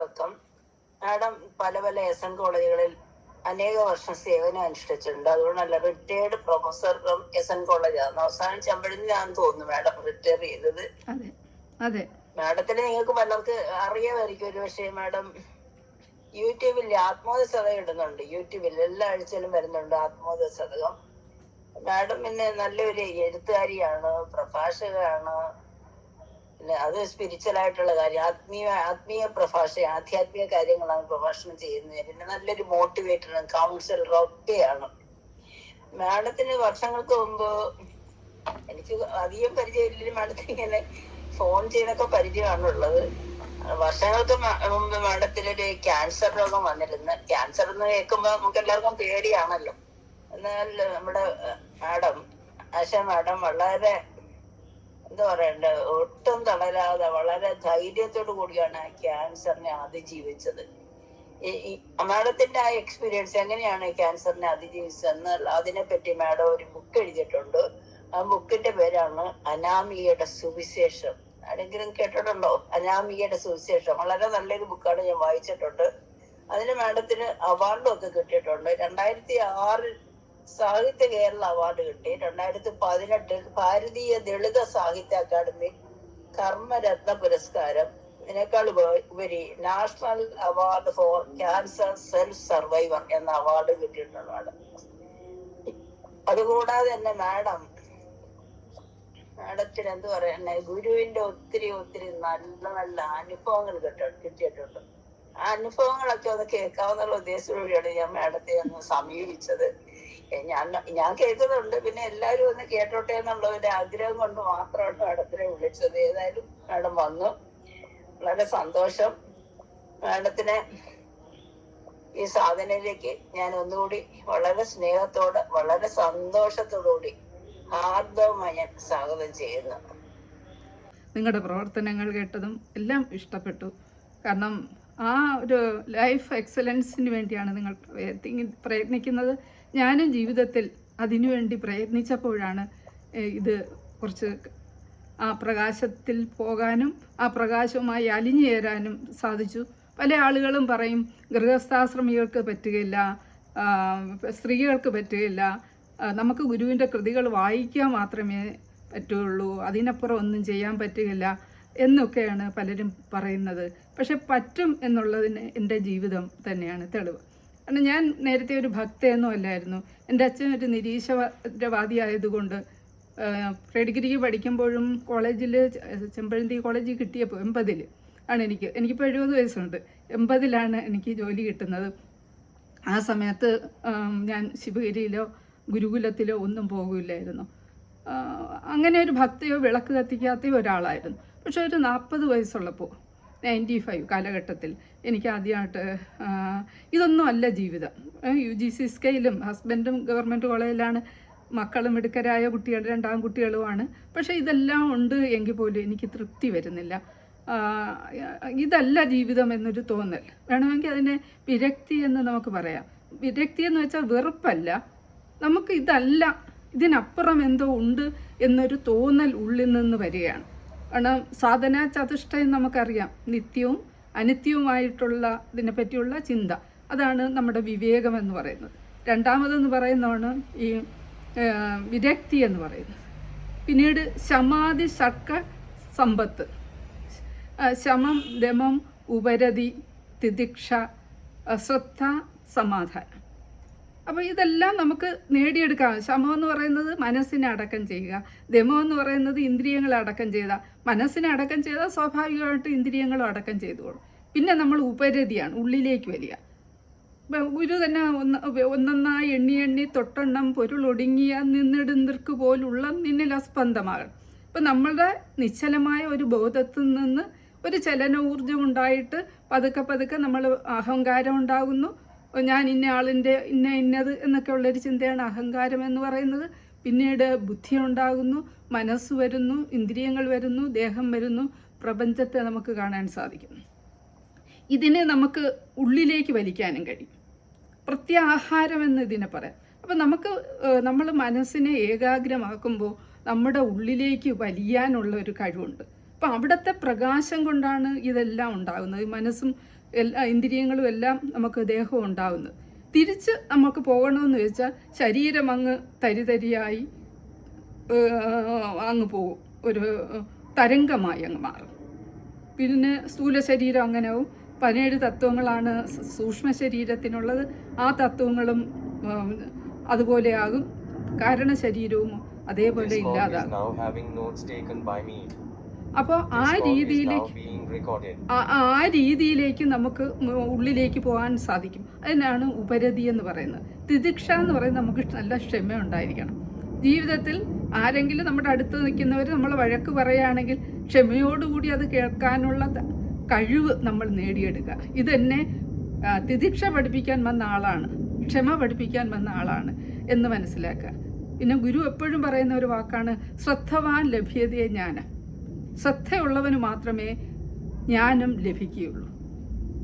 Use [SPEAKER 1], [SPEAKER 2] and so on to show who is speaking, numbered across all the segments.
[SPEAKER 1] Madam പല പല SN കോളേജുകളിൽ അനേക വർഷം സേവനം അനുഷ്ഠിച്ചിട്ടുണ്ട്. അതുകൊണ്ടല്ല റിട്ടയർഡ് പ്രൊഫസർ ഫ്രം SN കോളേജാണ്. അവസാനം ചെമ്പഴന്തിയാണെന്ന് തോന്നുന്നു മാഡം റിട്ടയർ ചെയ്തത്. മാഡത്തിന് നിങ്ങൾക്ക് പലർക്ക് അറിയാമായിരിക്കും ഒരു പക്ഷേ. മാഡം യൂട്യൂബിൽ ആത്മോദ ശതകം ഇടുന്നുണ്ട്. യൂട്യൂബിൽ എല്ലാ ആഴ്ചയിലും വരുന്നുണ്ട് ആത്മോദ ശതകം. മാഡം പിന്നെ നല്ലൊരു എഴുത്തുകാരിയാണ്, പ്രഭാഷകയാണ്. പിന്നെ അത് സ്പിരിച്വൽ ആയിട്ടുള്ള കാര്യം, ആത്മീയ ആധ്യാത്മിക കാര്യങ്ങളാണ് പ്രഭാഷണം ചെയ്യുന്നത്. പിന്നെ നല്ലൊരു മോട്ടിവേറ്ററും കൗൺസിലറും ഒക്കെയാണ്. മാഡത്തിന് വർഷങ്ങൾക്ക് മുമ്പ്, എനിക്ക് അധികം പരിചയമില്ല, മാഡത്തിന് ഇങ്ങനെ ഫോൺ ചെയ്തൊക്കെ പരിചയമാണുള്ളത്. വർഷങ്ങൾക്ക് മുമ്പ് മാഡത്തിനൊരു ക്യാൻസർ രോഗം വന്നിരുന്നു. ക്യാൻസർ എന്ന് കേൾക്കുമ്പോ നമുക്ക് എല്ലാവർക്കും പേടിയാണല്ലോ. എന്നാൽ നമ്മുടെ മാഡം വളരെ എന്താ പറയണ്ട, ഒട്ടും തളരാതെ വളരെ ധൈര്യത്തോടു കൂടിയാണ് ആ ക്യാൻസറിനെ അതിജീവിച്ചത്. മാഡത്തിന്റെ ആ എക്സ്പീരിയൻസ് എങ്ങനെയാണ് ക്യാൻസറിനെ അതിജീവിച്ചതെന്ന് അതിനെപ്പറ്റി മാഡം ഒരു ബുക്ക് എഴുതിയിട്ടുണ്ട്. ആ ബുക്കിന്റെ പേരാണ് അനാമികയുടെ സുവിശേഷം. ആരെങ്കിലും കേട്ടിട്ടുണ്ടോ? അനാമികയുടെ സുവിശേഷം വളരെ നല്ലൊരു ബുക്കാണ്, ഞാൻ വായിച്ചിട്ടുണ്ട്. അതിന് മാഡത്തിന് അവാർഡും ഒക്കെ കിട്ടിയിട്ടുണ്ട്. 2006 സാഹിത്യ കേരള അവാർഡ് കിട്ടി. 2018 ഭാരതീയ ദളിത സാഹിത്യ അക്കാദമി കർമ്മരത്ന പുരസ്കാരം. ഇതിനേക്കാൾ ഉപരി national award for cancer self survivor എന്ന അവാർഡ് കിട്ടിയിട്ടുണ്ട് മാഡം. അതുകൂടാതെ തന്നെ മാഡത്തിന് എന്ത് പറയുന്നത്, ഗുരുവിന്റെ ഒത്തിരി നല്ല നല്ല അനുഭവങ്ങൾ കിട്ടിയിട്ടുണ്ട്. ആ അനുഭവങ്ങളൊക്കെ ഒന്ന് കേൾക്കാവുന്നുള്ള ഉദ്ദേശത്തോടെയാണ് ഞാൻ മാഡത്തെ ഒന്ന് സമീപിച്ചത്. ഞാൻ കേൾക്കുന്നുണ്ട്, പിന്നെ എല്ലാവരും ഒന്ന് കേട്ടോട്ടെ എന്നുള്ള ഒരു ആഗ്രഹം കൊണ്ട് മാത്രമാണ് മാഡത്തിനെ വിളിച്ചത്. ഏതായാലും മാഡം വന്നു, വളരെ സന്തോഷം. മാഡത്തിനെ ഈ സാധനയിലേക്ക് ഞാൻ ഒന്നുകൂടി വളരെ സ്നേഹത്തോടെ വളരെ സന്തോഷത്തോടുകൂടി ഹാർദവമായി ഞാൻ സ്വാഗതം ചെയ്യുന്നു.
[SPEAKER 2] നിങ്ങളുടെ പ്രവർത്തനങ്ങൾ കേട്ടതും എല്ലാം ഇഷ്ടപ്പെട്ടു. കാരണം ആ ഒരു ലൈഫ് എക്സലൻസിന് വേണ്ടിയാണ് നിങ്ങൾ പ്രയത്നിക്കുന്നത്. ഞാനും ജീവിതത്തിൽ അതിനുവേണ്ടി പ്രയത്നിച്ചപ്പോഴാണ് ഇത് കുറച്ച് ആ പ്രകാശത്തിൽ പോകാനും ആ പ്രകാശവുമായി അലിഞ്ഞു ചേരാനും സാധിച്ചു. പല ആളുകളും പറയും ഗൃഹസ്ഥാശ്രമികൾക്ക് പറ്റുകയില്ല, സ്ത്രീകൾക്ക് പറ്റുകയില്ല, നമുക്ക് ഗുരുവിൻ്റെ കൃതികൾ വായിക്കാൻ മാത്രമേ പറ്റുകയുള്ളൂ, അതിനപ്പുറം ഒന്നും ചെയ്യാൻ പറ്റുകയില്ല എന്നൊക്കെയാണ് പലരും പറയുന്നത്. പക്ഷെ പറ്റും എന്നുള്ളതിന് എൻ്റെ ജീവിതം തന്നെയാണ് തെളിവ്. കാരണം ഞാൻ നേരത്തെ ഒരു ഭക്തയൊന്നും അല്ലായിരുന്നു. എൻ്റെ അച്ഛൻ ഒരു നിരീശ്വരവാദിയായതുകൊണ്ട് ഡിഗ്രിക്ക് പഠിക്കുമ്പോഴും കോളേജിൽ ചെമ്പഴന്തി കോളേജിൽ കിട്ടിയപ്പോൾ 80 ആണ് എനിക്കിപ്പോൾ 70 വയസ്സുണ്ട്. 80 എനിക്ക് ജോലി കിട്ടുന്നത്. ആ സമയത്ത് ഞാൻ ശിവഗിരിയിലോ ഗുരുകുലത്തിലോ ഒന്നും പോകില്ലായിരുന്നു. അങ്ങനെ ഒരു ഭക്തിയോ വിളക്ക് കത്തിക്കാത്ത ഒരാളായിരുന്നു. പക്ഷെ ഒരു 40 വയസ്സുള്ളപ്പോൾ 95 കാലഘട്ടത്തിൽ എനിക്ക് ആദ്യമായിട്ട് ഇതൊന്നും അല്ല ജീവിതം. UGC സ്കെയിലും ഹസ്ബൻഡും ഗവൺമെൻറ് കോളേജിലാണ്, മക്കളും മിടുക്കരായ കുട്ടികൾ, 2 ആൺകുട്ടികളുമാണ്. പക്ഷേ ഇതെല്ലാം ഉണ്ട് എങ്കിൽ പോലും എനിക്ക് തൃപ്തി വരുന്നില്ല. ഇതല്ല ജീവിതം എന്നൊരു തോന്നൽ, വേണമെങ്കിൽ അതിനെ വിരക്തി എന്ന് നമുക്ക് പറയാം. വിരക്തി എന്ന് വെച്ചാൽ വെറുപ്പല്ല, നമുക്ക് ഇതല്ല, ഇതിനപ്പുറം എന്തോ ഉണ്ട് എന്നൊരു തോന്നൽ ഉള്ളിൽ നിന്ന് വരികയാണ്. കാരണം സാധന ചതുഷ്ടയം നമുക്കറിയാം, നിത്യവും അനിത്യവുമായിട്ടുള്ള ഇതിനെപ്പറ്റിയുള്ള ചിന്ത, അതാണ് നമ്മുടെ വിവേകം എന്ന് പറയുന്നത്. രണ്ടാമതെന്ന് പറയുന്നതാണ് ഈ വിരക്തി എന്ന് പറയുന്നത്. പിന്നീട് ശമാധി ഷഡ്ക സമ്പത്ത്, ശമം ദമം ഉപരതി തിദിക്ഷ ശ്രദ്ധ സമാധാനം. അപ്പോൾ ഇതെല്ലാം നമുക്ക് നേടിയെടുക്കാം. ശമം എന്ന് പറയുന്നത് മനസ്സിനെ അടക്കം ചെയ്യുക, ദമം എന്ന് പറയുന്നത് ഇന്ദ്രിയങ്ങളെ അടക്കം ചെയ്താൽ, മനസ്സിനെ അടക്കം ചെയ്താൽ സ്വാഭാവികമായിട്ട് ഇന്ദ്രിയങ്ങളും അടക്കം ചെയ്തോളും. പിന്നെ നമ്മൾ ഉപരതിയാണ്, ഉള്ളിലേക്ക് വരിക. ഗുരു തന്നെ ഒന്നൊന്നായി എണ്ണി തൊട്ടെണ്ണം പൊരുളൊടുങ്ങിയ നിന്നിടുന്നിർക്ക് പോലുള്ള നിന്നിൽ അസ്പന്ദമാകണം. ഇപ്പം നമ്മളുടെ നിശ്ചലമായ ഒരു ബോധത്തിൽ നിന്ന് ഒരു ചലന ഊർജം ഉണ്ടായിട്ട് പതുക്കെ നമ്മൾ അഹങ്കാരം ഉണ്ടാകുന്നു. ഞാൻ ഇന്ന ആളിൻ്റെ ഇന്നത് എന്നൊക്കെ ഉള്ളൊരു ചിന്തയാണ് അഹങ്കാരം എന്ന് പറയുന്നത്. പിന്നീട് ബുദ്ധി ഉണ്ടാകുന്നു, മനസ്സ് വരുന്നു, ഇന്ദ്രിയങ്ങൾ വരുന്നു, ദേഹം വരുന്നു, പ്രപഞ്ചത്തെ നമുക്ക് കാണാൻ സാധിക്കും. ഇതിനെ നമുക്ക് ഉള്ളിലേക്ക് വലിക്കാനും കഴിയും. പ്രത്യാഹാരം എന്ന് ഇതിനെ പറയാം. അപ്പം നമ്മൾ മനസ്സിനെ ഏകാഗ്രമാക്കുമ്പോൾ നമ്മുടെ ഉള്ളിലേക്ക് വലിയാനുള്ള ഒരു കഴിവുണ്ട്. അപ്പം അവിടുത്തെ പ്രകാശം കൊണ്ടാണ് ഇതെല്ലാം ഉണ്ടാകുന്നത്. മനസ്സും എല്ലാ ഇന്ദ്രിയങ്ങളും എല്ലാം നമുക്ക് ദേഹവും ഉണ്ടാകുന്നത്. തിരിച്ച് നമുക്ക് പോകണമെന്ന് വെച്ചാൽ ശരീരം അങ്ങ് തരിതരിയായി അങ്ങ് പോകും, ഒരു തരംഗമായി അങ്ങ് മാറും. പിന്നെ സ്ഥൂല ശരീരം അങ്ങനെയാവും. 17 തത്വങ്ങളാണ് സൂക്ഷ്മ ശരീരത്തിനുള്ളത്. ആ തത്വങ്ങളും അതുപോലെയാകും. കാരണ ശരീരവും അതേപോലെ ഇല്ലാതാകും. അപ്പോൾ ആ രീതിയിലേക്ക് നമുക്ക് ഉള്ളിലേക്ക് പോകാൻ സാധിക്കും. അതിനാണ് ഉപരതി എന്ന് പറയുന്നത്. തിദിക്ഷ എന്ന് പറയുന്നത് നമുക്ക് നല്ല ക്ഷമ ഉണ്ടായിരിക്കണം. ജീവിതത്തിൽ ആരെങ്കിലും നമ്മുടെ അടുത്ത് നിൽക്കുന്നവർ നമ്മൾ വഴക്ക് പറയുകയാണെങ്കിൽ ക്ഷമയോടുകൂടി അത് കേൾക്കാനുള്ള കഴിവ് നമ്മൾ നേടിയെടുക്കുക. ഇതെന്നെ തിദിക്ഷ പഠിപ്പിക്കാൻ വന്ന ആളാണ്, ക്ഷമ പഠിപ്പിക്കാൻ വന്ന ആളാണ് എന്ന് മനസ്സിലാക്കുക. പിന്നെ ഗുരു എപ്പോഴും പറയുന്ന ഒരു വാക്കാണ് ശ്രദ്ധവാൻ ലഭ്യതയെ ജ്ഞാനം. ശ്രദ്ധയുള്ളവന് മാത്രമേ ജ്ഞാനം ലഭിക്കുകയുള്ളൂ.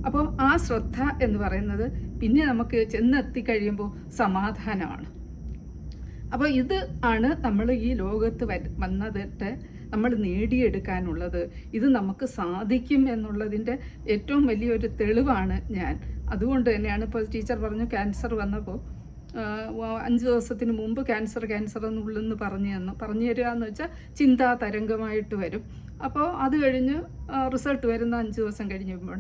[SPEAKER 2] അപ്പോൾ ആ ശ്രദ്ധ എന്ന് പറയുന്നത് പിന്നെ നമുക്ക് ചെന്നെത്തിക്കഴിയുമ്പോൾ സമാധാനമാണ്. അപ്പോൾ ഇത് ആണ് നമ്മൾ ഈ ലോകത്ത് വന്നതിട്ട് നമ്മൾ നേടിയെടുക്കാനുള്ളത്. ഇത് നമുക്ക് സാധിക്കും എന്നുള്ളതിൻ്റെ ഏറ്റവും വലിയൊരു തെളിവാണ് ഞാൻ. അതുകൊണ്ട് തന്നെയാണ് ഇപ്പോൾ ടീച്ചർ പറഞ്ഞു ക്യാൻസർ വന്നപ്പോൾ 5 ദിവസത്തിന് മുമ്പ് ക്യാൻസർ എന്നുള്ളെന്ന് പറഞ്ഞു തരിക എന്ന് വെച്ചാൽ ചിന്താ തരംഗമായിട്ട് വരും. അപ്പോൾ അത് കഴിഞ്ഞ് റിസൾട്ട് വരുന്ന 5 ദിവസം കഴിഞ്ഞപ്പോൾ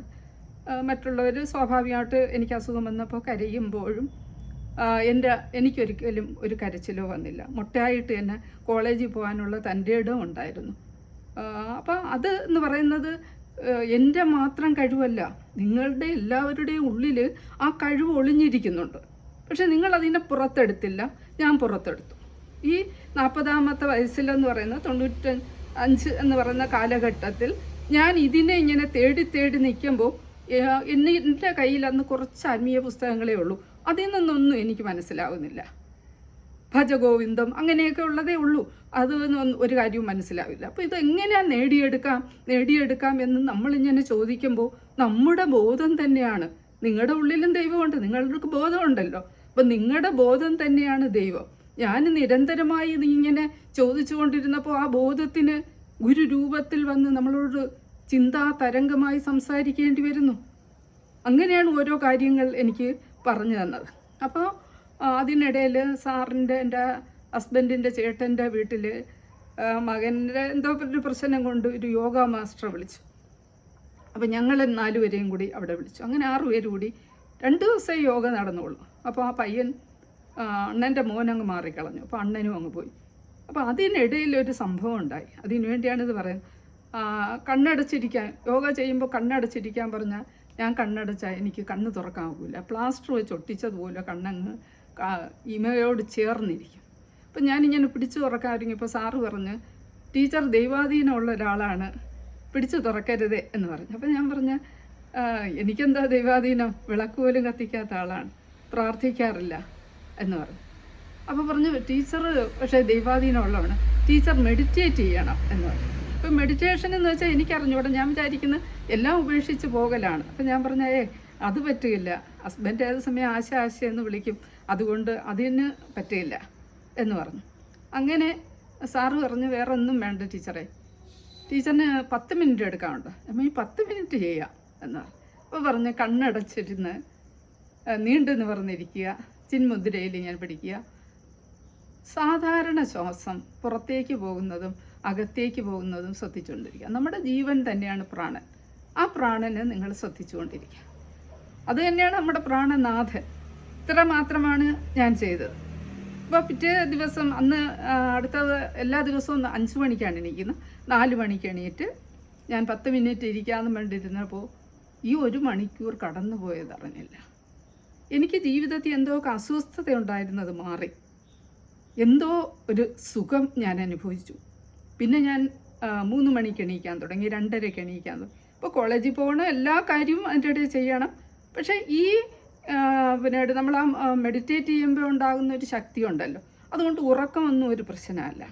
[SPEAKER 2] മറ്റുള്ളവർ സ്വാഭാവികമായിട്ട് എനിക്ക് അസുഖം വന്നപ്പോൾ കരയുമ്പോഴും എനിക്കൊരിക്കലും ഒരു കരച്ചിലോ വന്നില്ല. മുട്ടയായിട്ട് തന്നെ കോളേജിൽ പോകാനുള്ള തൻ്റെ ഇടം ഉണ്ടായിരുന്നു. അപ്പോൾ അത് എന്ന് പറയുന്നത് എൻ്റെ മാത്രം കഴിവല്ല, നിങ്ങളുടെ എല്ലാവരുടെയും ഉള്ളിൽ ആ കഴിവ് ഒളിഞ്ഞിരിക്കുന്നുണ്ട്. പക്ഷെ നിങ്ങളതിനെ പുറത്തെടുത്തില്ല, ഞാൻ പുറത്തെടുത്തു. ഈ 40-ാമത്തെ വയസ്സിലെന്ന് പറയുന്ന 95 എന്ന് പറയുന്ന കാലഘട്ടത്തിൽ ഞാൻ ഇതിനെ ഇങ്ങനെ തേടി നിൽക്കുമ്പോൾ എൻ്റെ കയ്യിൽ അന്ന് കുറച്ച് ആത്മീയ പുസ്തകങ്ങളേ ഉള്ളൂ. അതിൽ നിന്നൊന്നും എനിക്ക് മനസ്സിലാവുന്നില്ല. ഭജഗോവിന്ദം അങ്ങനെയൊക്കെ ഉള്ളതേ ഉള്ളൂ. അതൊന്നും ഒരു കാര്യവും മനസ്സിലാവില്ല. അപ്പോൾ ഇതെങ്ങനെയാണ് നേടിയെടുക്കാം എന്ന് നമ്മളിങ്ങനെ ചോദിക്കുമ്പോൾ നമ്മുടെ ബോധം തന്നെയാണ്. നിങ്ങളുടെ ഉള്ളിലും ദൈവമുണ്ട്, നിങ്ങൾക്ക് ബോധമുണ്ടല്ലോ. അപ്പം നിങ്ങളുടെ ബോധം തന്നെയാണ് ദൈവം. ഞാൻ നിരന്തരമായി ഇങ്ങനെ ചോദിച്ചുകൊണ്ടിരുന്നപ്പോൾ ആ ബോധത്തിന് ഗുരു രൂപത്തിൽ വന്ന് നമ്മളോട് ചിന്താ തരംഗമായി സംസാരിക്കേണ്ടി വരുന്നു. അങ്ങനെയാണ് ഓരോ കാര്യങ്ങൾ എനിക്ക് പറഞ്ഞു തന്നത്. അപ്പോൾ അതിനിടയിൽ എൻ്റെ ഹസ്ബൻഡിൻ്റെ ചേട്ടൻ്റെ വീട്ടിൽ മകൻ്റെ എന്തോ ഒരു പ്രശ്നം കൊണ്ട് ഒരു യോഗ മാസ്റ്ററെ വിളിച്ചു. അപ്പോൾ ഞങ്ങൾ 4 പേരെയും കൂടി അവിടെ വിളിച്ചു. അങ്ങനെ 6 പേര് കൂടി 2 ദിവസമേ യോഗ നടന്നുള്ളൂ. അപ്പോൾ ആ പയ്യൻ അണ്ണൻ്റെ മോനങ്ങ് മാറിക്കളഞ്ഞു. അപ്പോൾ അണ്ണനും അങ്ങ് പോയി. അപ്പോൾ അതിനിടയിൽ ഒരു സംഭവം ഉണ്ടായി. അതിനു വേണ്ടിയാണിത് പറയുന്നത്. കണ്ണടച്ചിരിക്കാൻ, യോഗ ചെയ്യുമ്പോൾ കണ്ണടച്ചിരിക്കാൻ പറഞ്ഞാൽ ഞാൻ കണ്ണടച്ചാൽ എനിക്ക് കണ്ണ് തുറക്കാൻ ആകില്ല. പ്ലാസ്റ്റർ വെച്ച് ഒട്ടിച്ചതുപോലെ കണ്ണങ്ങ് ഇമയോട് ചേർന്നിരിക്കും. അപ്പം ഞാനിങ്ങനെ പിടിച്ചു തുറക്കാൻ ഒരുങ്ങിയപ്പോൾ സാറ് പറഞ്ഞ് ടീച്ചർ ദൈവാധീനമുള്ള ഒരാളാണ്, പിടിച്ചു തുറക്കരുതേ എന്ന് പറഞ്ഞു. അപ്പം ഞാൻ പറഞ്ഞ എനിക്കെന്താ ദൈവാധീനം, വിളക്ക് പോലും കത്തിക്കാത്ത ആളാണ്, പ്രാർത്ഥിക്കാറില്ല എന്ന് പറഞ്ഞു. അപ്പോൾ പറഞ്ഞു ടീച്ചർ പക്ഷേ ദൈവാധീനമുള്ളതാണ്, ടീച്ചർ മെഡിറ്റേറ്റ് ചെയ്യണം എന്ന് പറഞ്ഞു. ഇപ്പം മെഡിറ്റേഷൻ എന്ന് വെച്ചാൽ എനിക്കറിഞ്ഞൂടെ, ഞാൻ വിചാരിക്കുന്നത് എല്ലാം ഉപേക്ഷിച്ച് പോകലാണ്. അപ്പം ഞാൻ പറഞ്ഞ അത് പറ്റില്ല, ഹസ്ബൻഡ് ഏത് സമയം ആശ എന്ന് വിളിക്കും, അതുകൊണ്ട് അതിന് പറ്റില്ല എന്ന് പറഞ്ഞു. അങ്ങനെ സാറ് പറഞ്ഞു വേറെ ഒന്നും വേണ്ട ടീച്ചറെ, ടീച്ചറിന് 10 മിനിറ്റ് എടുക്കാറുണ്ട്. അപ്പം ഈ 10 മിനിറ്റ് ചെയ്യാം എന്ന് പറഞ്ഞു. അപ്പോൾ പറഞ്ഞ് കണ്ണടച്ചിരുന്ന് നീണ്ടു നിവർന്നിരിക്കുക, ചിന്മുദ്രയിൽ ഞാൻ പിടിക്കുക, സാധാരണ ശ്വാസം പുറത്തേക്ക് പോകുന്നതും അകത്തേക്ക് പോകുന്നതും ശ്രദ്ധിച്ചുകൊണ്ടിരിക്കുക. നമ്മുടെ ജീവൻ തന്നെയാണ് പ്രാണൻ. ആ പ്രാണനെ നിങ്ങൾ ശ്രദ്ധിച്ചുകൊണ്ടിരിക്കുക. അത് തന്നെയാണ് നമ്മുടെ പ്രാണനാഥൻ. ഇത്ര മാത്രമാണ് ഞാൻ ചെയ്തത്. അപ്പോൾ പിറ്റേ ദിവസം അന്ന് അടുത്തത് എല്ലാ ദിവസവും 5 മണിക്കാണ് എണീക്കുന്നത്. 4 മണിക്ക് എണീറ്റ് ഞാൻ 10 മിനിറ്റ് ഇരിക്കാമെന്ന് വേണ്ടിയിരുന്നപ്പോൾ ഈ 1 മണിക്കൂർ കടന്നു പോയത് അറിഞ്ഞില്ല. എനിക്ക് ജീവിതത്തിൽ എന്തോ അസ്വസ്ഥത ഉണ്ടായിരുന്നത് മാറി, എന്തോ ഒരു സുഖം ഞാൻ അനുഭവിച്ചു. പിന്നെ ഞാൻ 3 മണിക്ക് എണീക്കാൻ തുടങ്ങി, 2:30ക്ക് എണീക്കാൻ തുടങ്ങി. ഇപ്പോൾ കോളേജിൽ പോകണം, എല്ലാ കാര്യവും അതിൻ്റെ ഇടയിൽ ചെയ്യണം. പക്ഷേ ഈ പിന്നീട് നമ്മൾ ആ മെഡിറ്റേറ്റ് ചെയ്യുമ്പോൾ ഉണ്ടാകുന്ന ഒരു ശക്തി ഉണ്ടല്ലോ, അതുകൊണ്ട് ഉറക്കമൊന്നും ഒരു പ്രശ്നമല്ല.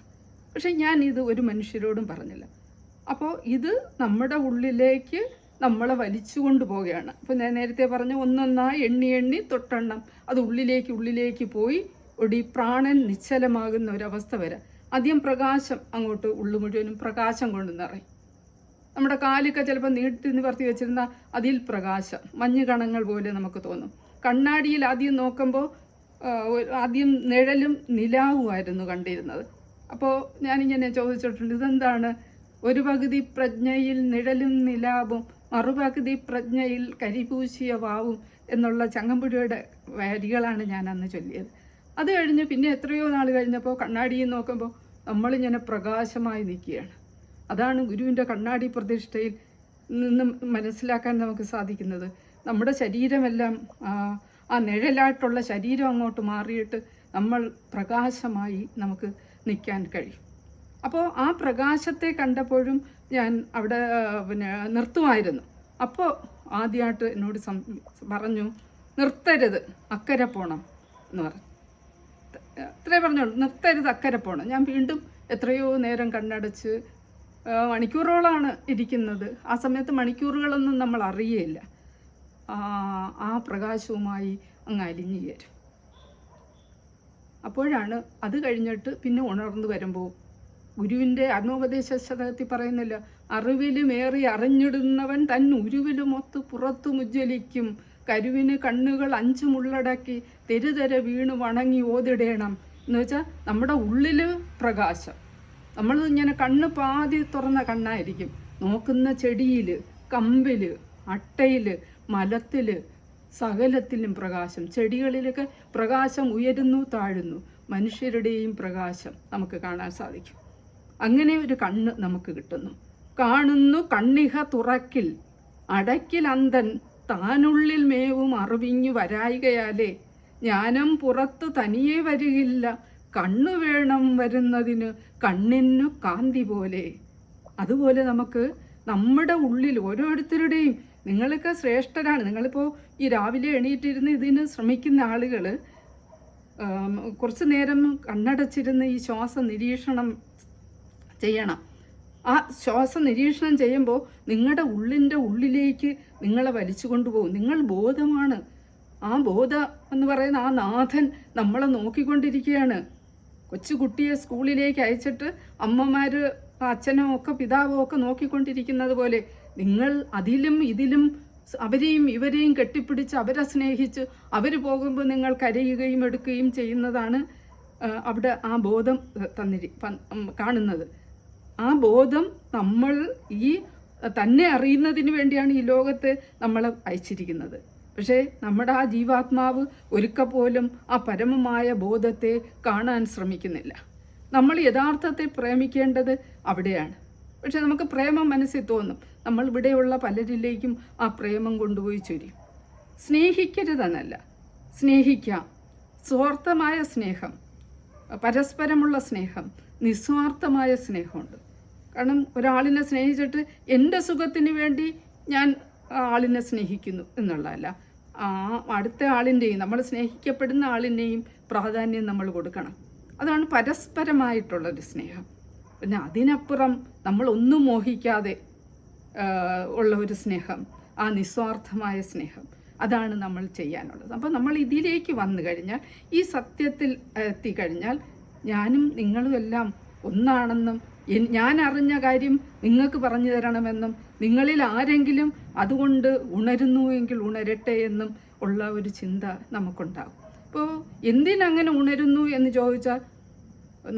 [SPEAKER 2] പക്ഷേ ഞാൻ ഇത് ഒരു മനുഷ്യരോടും പറഞ്ഞില്ല. അപ്പോൾ ഇത് നമ്മുടെ ഉള്ളിലേക്ക് നമ്മളെ വലിച്ചു കൊണ്ടുപോവുകയാണ്. അപ്പോൾ ഞാൻ നേരത്തെ പറഞ്ഞ ഒന്നൊന്നായി എണ്ണി തൊട്ടെണ്ണം അത് ഉള്ളിലേക്ക് പോയി ഒടി പ്രാണൻ നിശ്ചലമാകുന്ന ഒരവസ്ഥ വരെ ആദ്യം പ്രകാശം അങ്ങോട്ട് ഉള്ളു മുഴുവനും പ്രകാശം കൊണ്ട് നിറയും. നമ്മുടെ കാലൊക്കെ ചിലപ്പോൾ നീട്ടി നിവർത്തി വെച്ചിരുന്ന അതിൽ പ്രകാശം, മഞ്ഞ് കണങ്ങൾ പോലെ നമുക്ക് തോന്നും. കണ്ണാടിയിൽ ആദ്യം നോക്കുമ്പോൾ ആദ്യം നിഴലും നിലാവുമായിരുന്നു കണ്ടിരുന്നത്. അപ്പോൾ ഞാനിങ്ങനെ ചോദിച്ചിട്ടുണ്ട്, ഇതെന്താണ്? ഒരു പകുതി പ്രജ്ഞയിൽ നിഴലും നിലാവും, മറുപകുതി പ്രജ്ഞയിൽ കരിപൂശിയ വാവും എന്നുള്ള ചങ്ങമ്പുഴയുടെ വരികളാണ് ഞാൻ അന്ന് ചൊല്ലിയത്. അത് കഴിഞ്ഞ് പിന്നെ എത്രയോ നാൾ കഴിഞ്ഞപ്പോൾ കണ്ണാടിയിൽ നോക്കുമ്പോൾ നമ്മളിങ്ങനെ പ്രകാശമായി നിൽക്കുകയാണ്. അതാണ് ഗുരുവിൻ്റെ കണ്ണാടി പ്രതിഷ്ഠയിൽ നിന്നും മനസ്സിലാക്കാൻ നമുക്ക് സാധിക്കുന്നത്. നമ്മുടെ ശരീരമെല്ലാം ആ നിഴലായിട്ടുള്ള ശരീരം അങ്ങോട്ട് മാറിയിട്ട് നമ്മൾ പ്രകാശമായി നമുക്ക് നിൽക്കാൻ കഴിയും. അപ്പോൾ ആ പ്രകാശത്തെ കണ്ടപ്പോഴും ഞാൻ അവിടെ നിർത്തുമായിരുന്നു. അപ്പോൾ ആദ്യമായിട്ട് എന്നോട് പറഞ്ഞു, നിർത്തരുത്, അക്കരെ പോകണം എന്ന് പറഞ്ഞു. അത്രേ പറഞ്ഞോളൂ, നിർത്തരുത്, അക്കരെ പോകണം. ഞാൻ വീണ്ടും എത്രയോ നേരം കണ്ണടച്ച് മണിക്കൂറുകളാണ് ഇരിക്കുന്നത്. ആ സമയത്ത് മണിക്കൂറുകളൊന്നും നമ്മൾ അറിയേയില്ല. ആ പ്രകാശവുമായി അങ്ങ് അലിഞ്ഞു ചേരും. അപ്പോഴാണ് അത് കഴിഞ്ഞിട്ട് പിന്നെ ഉണർന്നു വരുമ്പോൾ ഗുരുവിൻ്റെ ആത്മോപദേശ ശതകത്തിൽ പറയുന്നില്ല, അറിവിലുമേറി അറിഞ്ഞിടുന്നവൻ തൻ ഉരുവിലുമൊത്ത് പുറത്തു മുജ്വലിക്കും, കരുവിന് കണ്ണുകൾ 5 മുള്ളടക്കി തെരുതെര വീണ് വണങ്ങി ഓതിടേണം എന്ന് വെച്ചാൽ നമ്മുടെ ഉള്ളിൽ പ്രകാശം. നമ്മൾ ഇങ്ങനെ കണ്ണ് പാതി തുറന്ന കണ്ണായിരിക്കും, നോക്കുന്ന ചെടിയിൽ, കമ്പിൽ, അട്ടയിൽ, മലത്തിൽ, സകലത്തിലും പ്രകാശം. ചെടികളിലൊക്കെ പ്രകാശം ഉയരുന്നു താഴുന്നു. മനുഷ്യരുടെയും പ്രകാശം നമുക്ക് കാണാൻ സാധിക്കും. അങ്ങനെ ഒരു കണ്ണ് നമുക്ക് കിട്ടുന്നു. കാണുന്നു കണ്ണിഹ തുറക്കിൽ അടക്കിൽ അന്തൻ താനുള്ളിൽ മേവും അറിവിഞ്ഞു വരായികയാലേ ജ്ഞാനം പുറത്ത് തനിയെ വരികില്ല, കണ്ണു വേണം വരുന്നതിന് കണ്ണിനു കാന്തി പോലെ. അതുപോലെ നമുക്ക് നമ്മുടെ ഉള്ളിൽ ഓരോരുത്തരുടെയും, നിങ്ങളൊക്കെ ശ്രേഷ്ഠരാണ്. നിങ്ങളിപ്പോൾ ഈ രാവിലെ എണീറ്റിരുന്ന് ഇതിന് ശ്രമിക്കുന്ന ആളുകൾ കുറച്ച് നേരം കണ്ണടച്ചിരുന്ന് ഈ ശ്വാസ നിരീക്ഷണം ചെയ്യണം. ആ ശ്വാസ നിരീക്ഷണം ചെയ്യുമ്പോൾ നിങ്ങളുടെ ഉള്ളിൻ്റെ ഉള്ളിലേക്ക് നിങ്ങളെ വലിച്ചു കൊണ്ടുപോകും. നിങ്ങൾ ബോധമാണ്. ആ ബോധം എന്ന് പറയുന്ന ആ നാഥൻ നമ്മളെ നോക്കിക്കൊണ്ടിരിക്കുകയാണ്. കൊച്ചുകുട്ടിയെ സ്കൂളിലേക്ക് അയച്ചിട്ട് അമ്മമാർ, അച്ഛനോ ഒക്കെ പിതാവോ ഒക്കെ നോക്കിക്കൊണ്ടിരിക്കുന്നത് പോലെ നിങ്ങൾ അതിലും ഇതിലും അവരെയും ഇവരെയും കെട്ടിപ്പിടിച്ച് അവരെ സ്നേഹിച്ച് അവർ പോകുമ്പോൾ നിങ്ങൾ കരയുകയും എടുക്കുകയും ചെയ്യുന്നതാണ് അവിടെ ആ ബോധം കാണുന്നത്. ആ ബോധം നമ്മൾ ഈ തന്നെ അറിയുന്നതിന് വേണ്ടിയാണ് ഈ ലോകത്തെ നമ്മളെ അയച്ചിരിക്കുന്നത്. പക്ഷേ നമ്മുടെ ആ ജീവാത്മാവ് ഒരിക്കൽ പോലും ആ പരമമായ ബോധത്തെ കാണാൻ ശ്രമിക്കുന്നില്ല. നമ്മൾ യഥാർത്ഥത്തെ പ്രേമിക്കേണ്ടത് അവിടെയാണ്. പക്ഷെ നമുക്ക് പ്രേമം മനസ്സിൽ തോന്നും. നമ്മൾ ഇവിടെയുള്ള പലരിലേക്കും ആ പ്രേമം കൊണ്ടുപോയി ചൊരിയും. സ്നേഹിക്കരുതെന്നല്ല, സ്നേഹിക്കാം. സ്വാർത്ഥമായ സ്നേഹം, പരസ്പരമുള്ള സ്നേഹം, നിസ്വാർത്ഥമായ സ്നേഹമുണ്ട്. കാരണം ഒരാളിനെ സ്നേഹിച്ചിട്ട് എൻ്റെ സുഖത്തിന് വേണ്ടി ഞാൻ ആളിനെ സ്നേഹിക്കുന്നു എന്നുള്ളതല്ല, അടുത്ത ആളിൻ്റെയും, നമ്മൾ സ്നേഹിക്കപ്പെടുന്ന ആളിൻ്റെയും പ്രാധാന്യം നമ്മൾ കൊടുക്കണം. അതാണ് പരസ്പരമായിട്ടുള്ളൊരു സ്നേഹം. പിന്നെ അതിനപ്പുറം നമ്മളൊന്നും മോഹിക്കാതെ ഉള്ള ഒരു സ്നേഹം, ആ നിസ്വാർത്ഥമായ സ്നേഹം, അതാണ് നമ്മൾ ചെയ്യാനുള്ളത്. അപ്പോൾ നമ്മൾ ഇതിലേക്ക് വന്നു കഴിഞ്ഞാൽ, ഈ സത്യത്തിൽ എത്തിക്കഴിഞ്ഞാൽ, ഞാനും നിങ്ങളും എല്ലാം ഒന്നാണെന്നും ഞാൻ അറിഞ്ഞ കാര്യം നിങ്ങൾക്ക് പറഞ്ഞു തരണമെന്നും നിങ്ങളിൽ ആരെങ്കിലും അതുകൊണ്ട് ഉണരുന്നുവെങ്കിൽ ഉണരട്ടെ എന്നും ഉള്ള ഒരു ചിന്ത നമുക്കുണ്ടാകും. അപ്പോൾ എന്തിനങ്ങനെ ഉണരുന്നു എന്ന് ചോദിച്ചാൽ,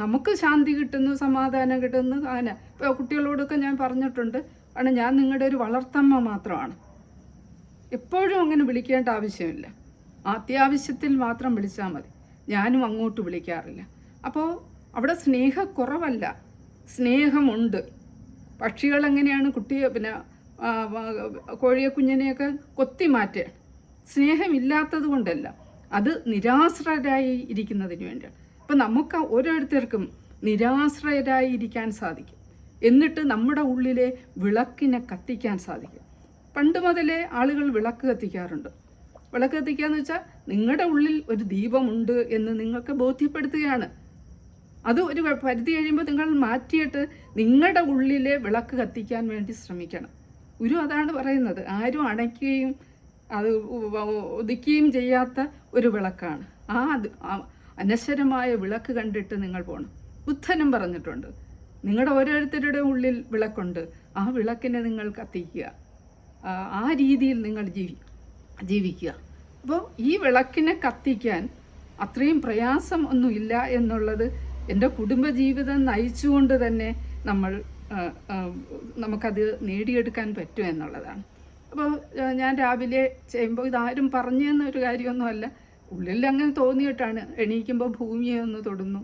[SPEAKER 2] നമുക്ക് ശാന്തി കിട്ടുന്നു, സമാധാനം കിട്ടുന്നു. അങ്ങനെ ഇപ്പോൾ കുട്ടികളോടൊക്കെ ഞാൻ പറഞ്ഞിട്ടുണ്ട്, കാരണം ഞാൻ നിങ്ങളുടെ ഒരു വളർത്തമ്മ മാത്രമാണ്. എപ്പോഴും അങ്ങനെ വിളിക്കേണ്ട ആവശ്യമില്ല, അത്യാവശ്യത്തിൽ മാത്രം വിളിച്ചാൽ മതി. ഞാനും അങ്ങോട്ട് വിളിക്കാറില്ല. അപ്പോൾ അവിടെ സ്നേഹക്കുറവല്ല, സ്നേഹമുണ്ട്. പക്ഷികളെങ്ങനെയാണ് കുട്ടിയെ കോഴിയെ കുഞ്ഞിനെയൊക്കെ കൊത്തി മാറ്റുക? സ്നേഹമില്ലാത്തത് കൊണ്ടല്ല, അത് നിരാശ്രയരായി ഇരിക്കുന്നതിന് വേണ്ടിയാണ്. അപ്പം നമുക്ക് ഓരോരുത്തർക്കും നിരാശ്രയരായി ഇരിക്കാൻ സാധിക്കും. എന്നിട്ട് നമ്മുടെ ഉള്ളിലെ വിളക്കിനെ കത്തിക്കാൻ സാധിക്കും. പണ്ട് മുതലേ ആളുകൾ വിളക്ക് കത്തിക്കാറുണ്ട്. വിളക്ക് കത്തിക്കുക എന്ന് വെച്ചാൽ നിങ്ങളുടെ ഉള്ളിൽ ഒരു ദീപമുണ്ട് എന്ന് നിങ്ങൾക്ക് ബോധ്യപ്പെടുത്തുകയാണ്. അത് ഒരു പരിധി കഴിയുമ്പോൾ നിങ്ങൾ മാറ്റിയിട്ട് നിങ്ങളുടെ ഉള്ളിലെ വിളക്ക് കത്തിക്കാൻ വേണ്ടി ശ്രമിക്കണം. ഗുരു അതാണ് പറയുന്നത്. ആരും അണയ്ക്കുകയും അത് ഒതുക്കുകയും ചെയ്യാത്ത ഒരു വിളക്കാണ്. ആ അനശ്വരമായ വിളക്ക് കണ്ടിട്ട് നിങ്ങൾ പോകണം. ബുദ്ധനും പറഞ്ഞിട്ടുണ്ട്, നിങ്ങളുടെ ഓരോരുത്തരുടെ ഉള്ളിൽ വിളക്കുണ്ട്. ആ വിളക്കിനെ നിങ്ങൾ കത്തിക്കുക. ആ രീതിയിൽ നിങ്ങൾ ജീവിക്കുക. അപ്പോൾ ഈ വിളക്കിനെ കത്തിക്കാൻ അത്രയും പ്രയാസം ഒന്നുമില്ല എന്നുള്ളത് എൻ്റെ കുടുംബജീവിതം നയിച്ചുകൊണ്ട് തന്നെ നമുക്കത് നേടിയെടുക്കാൻ പറ്റും എന്നുള്ളതാണ്. അപ്പോൾ ഞാൻ രാവിലെ ചെയ്യുമ്പോൾ ഇതാരും പറഞ്ഞു തന്നൊരു കാര്യമൊന്നുമല്ല, ഉള്ളിൽ അങ്ങനെ തോന്നിയിട്ടാണ്. എണീക്കുമ്പോൾ ഭൂമിയെ ഒന്ന് തൊടുന്നു,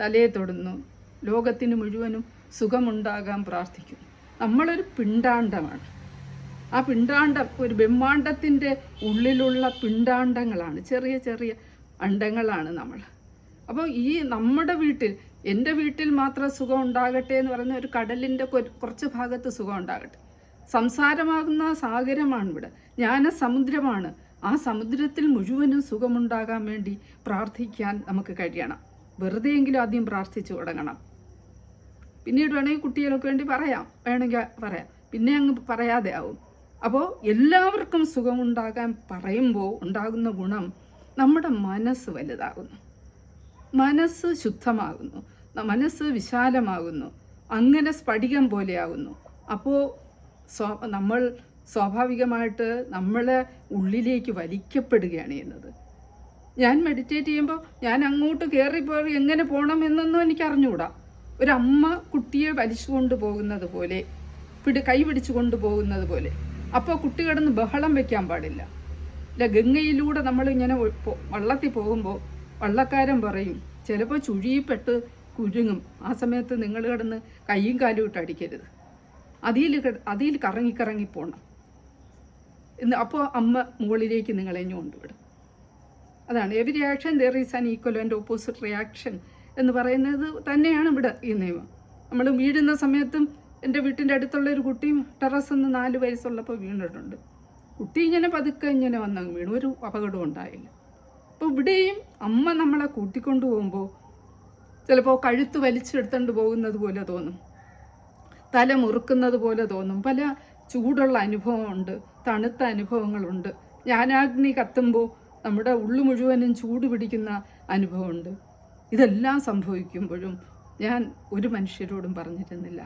[SPEAKER 2] തലയെ തൊടുന്നു, ലോകത്തിന് മുഴുവനും സുഖമുണ്ടാകാൻ പ്രാർത്ഥിക്കുന്നു. നമ്മളൊരു പിണ്ടാണ്ടമാണ്. ആ പിണ്ടാണ്ടം ഒരു ബ്രഹ്മാണ്ടത്തിൻ്റെ ഉള്ളിലുള്ള പിണ്ടാണ്ടങ്ങളാണ്, ചെറിയ ചെറിയ അണ്ടങ്ങളാണ് നമ്മൾ. അപ്പോൾ ഈ നമ്മുടെ വീട്ടിൽ, എൻ്റെ വീട്ടിൽ മാത്രം സുഖം ഉണ്ടാകട്ടെ എന്ന് പറയുന്ന ഒരു കടലിൻ്റെ കുറച്ച് ഭാഗത്ത് സുഖം ഉണ്ടാകട്ടെ. സംസാരമാകുന്ന സാഗരമാണ് ഇവിടെ, ജ്ഞാനസമുദ്രമാണ്. ആ സമുദ്രത്തിൽ മുഴുവനും സുഖമുണ്ടാകാൻ വേണ്ടി പ്രാർത്ഥിക്കാൻ നമുക്ക് കഴിയണം. വെറുതെയെങ്കിലും ആദ്യം പ്രാർത്ഥിച്ചു തുടങ്ങണം. പിന്നീട് വേണമെങ്കിൽ കുട്ടികൾക്ക് വേണ്ടി വേണമെങ്കിൽ പറയാം, പിന്നെ അങ്ങ് പറയാതെ ആവും. അപ്പോൾ എല്ലാവർക്കും സുഖമുണ്ടാകാൻ പറയുമ്പോൾ ഉണ്ടാകുന്ന ഗുണം, നമ്മുടെ മനസ്സ് വലുതാകുന്നു, മനസ്സ് ശുദ്ധമാകുന്നു, മനസ്സ് വിശാലമാകുന്നു, അങ്ങനെ സ്ഫടികം പോലെയാകുന്നു. അപ്പോൾ നമ്മൾ സ്വാഭാവികമായിട്ട് നമ്മളെ ഉള്ളിലേക്ക് വലിക്കപ്പെടുകയാണ് ചെയ്യുന്നത്. ഞാൻ മെഡിറ്റേറ്റ് ചെയ്യുമ്പോൾ ഞാൻ അങ്ങോട്ട് കയറിപ്പോയി എങ്ങനെ പോകണം എന്നൊന്നും എനിക്ക് അറിഞ്ഞുകൂടാ. ഒരമ്മ കുട്ടിയെ വലിച്ചു കൊണ്ടുപോകുന്നത് പോലെ, കൈ പിടിച്ചു കൊണ്ടുപോകുന്നത് പോലെ. അപ്പോൾ കുട്ടി കിടന്ന് ബഹളം വെക്കാൻ പാടില്ല. ഗംഗയിലൂടെ നമ്മളിങ്ങനെ വള്ളത്തിൽ പോകുമ്പോൾ വള്ളക്കാരൻ പറയും, ചിലപ്പോൾ ചുഴിപ്പെട്ട് കുരുങ്ങും. ആ സമയത്ത് നിങ്ങൾ കിടന്ന് കൈയും കാലും ഇട്ട് അടിക്കരുത്, അതിൽ കറങ്ങി പോകണം എന്ന്. അപ്പോൾ അമ്മ മുകളിലേക്ക് നിങ്ങളെ കൊണ്ടുവിടും. അതാണ് every action there is an equal and opposite reaction എന്ന് പറയുന്നത് തന്നെയാണ് ഇവിടെ ഈ നിയമം. നമ്മൾ വീഴുന്ന സമയത്തും, എൻ്റെ വീട്ടിൻ്റെ അടുത്തുള്ള ഒരു കുട്ടിയും ടെറസിൽ നിന്ന് 4 വയസ്സുള്ളപ്പോൾ വീണിട്ടുണ്ട്. കുട്ടി ഇങ്ങനെ പതുക്കെ ഇങ്ങനെ വന്നങ്ങ് വീണു, ഒരു അപകടവും ഉണ്ടായില്ല. അപ്പോൾ ഇവിടെയും അമ്മ നമ്മളെ കൂട്ടിക്കൊണ്ടു പോകുമ്പോൾ ചിലപ്പോൾ കഴുത്ത് വലിച്ചെടുത്തുകൊണ്ട് പോകുന്നത് പോലെ തോന്നും, തല മുറുക്കുന്നത് പോലെ തോന്നും. പല ചൂടുള്ള അനുഭവമുണ്ട്, തണുത്ത അനുഭവങ്ങളുണ്ട്. ജ്ഞാനാഗ്നി കത്തുമ്പോൾ നമ്മുടെ ഉള്ളു മുഴുവനും ചൂട് പിടിക്കുന്ന അനുഭവമുണ്ട്. ഇതെല്ലാം സംഭവിക്കുമ്പോഴും ഞാൻ ഒരു മനുഷ്യരോടും പറഞ്ഞിരുന്നില്ല.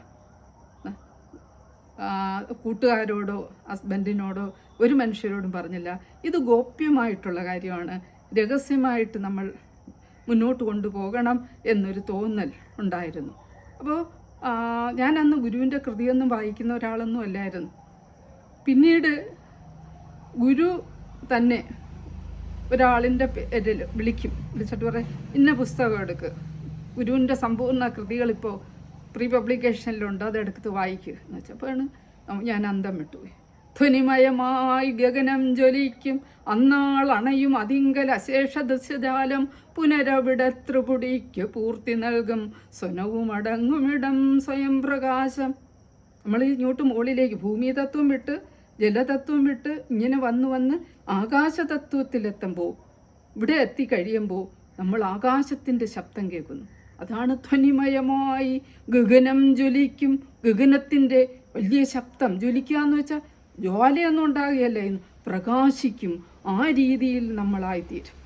[SPEAKER 2] കൂട്ടുകാരോടോ ഹസ്ബൻഡിനോടോ ഒരു മനുഷ്യരോടും പറഞ്ഞില്ല. ഇത് ഗോപ്യമായിട്ടുള്ള കാര്യമാണ്, രഹസ്യമായിട്ട് നമ്മൾ മുന്നോട്ട് കൊണ്ടുപോകണം എന്നൊരു തോന്നൽ ഉണ്ടായിരുന്നു. അപ്പോൾ ഞാൻ അന്ന് ഗുരുവിൻ്റെ കൃതിയൊന്നും വായിക്കുന്ന ഒരാളൊന്നും അല്ലായിരുന്നു. പിന്നീട് ഗുരു തന്നെ ഒരാളിൻ്റെ പേരിൽ വിളിച്ചിട്ട് പറയും, ഇന്ന പുസ്തകം എടുക്കുക, ഗുരുവിൻ്റെ സമ്പൂർണ്ണ കൃതികളിപ്പോൾ പ്രീ പബ്ലിക്കേഷനിലുണ്ട്, അതെടുത്ത് വായിക്കുക എന്ന് വെച്ചപ്പോഴാണ് ഞാൻ അന്തം വിട്ടുപോയി. ധ്വനിമയമായി ഗഗനം ജ്വലിക്കും അന്നാൾ അണയും അതിങ്കൽ അശേഷ ദൃശ്യജാലം പുനരവിടെ ത്രിപുടിക്ക് പൂർത്തി നൽകും സ്വനവും അടങ്ങുമിടം സ്വയം പ്രകാശം. നമ്മൾ ഇങ്ങോട്ട് മുകളിലേക്ക് ഭൂമി തത്വം വിട്ട് ജലതത്വം വിട്ട് ഇങ്ങനെ വന്ന് ആകാശതത്വത്തിലെത്തുമ്പോൾ, ഇവിടെ എത്തിക്കഴിയുമ്പോൾ നമ്മൾ ആകാശത്തിൻ്റെ ശബ്ദം കേൾക്കുന്നു. അതാണ് ധ്വനിമയമായി ഗഗനം ജ്വലിക്കും. ഗഗനത്തിൻ്റെ വലിയ ശബ്ദം. ജ്വലിക്കുക എന്ന് വെച്ചാൽ ജ്വാലയൊന്നും ഉണ്ടാകുകയല്ല, പ്രകാശിക്കും. ആ രീതിയിൽ നമ്മളായിത്തീരും.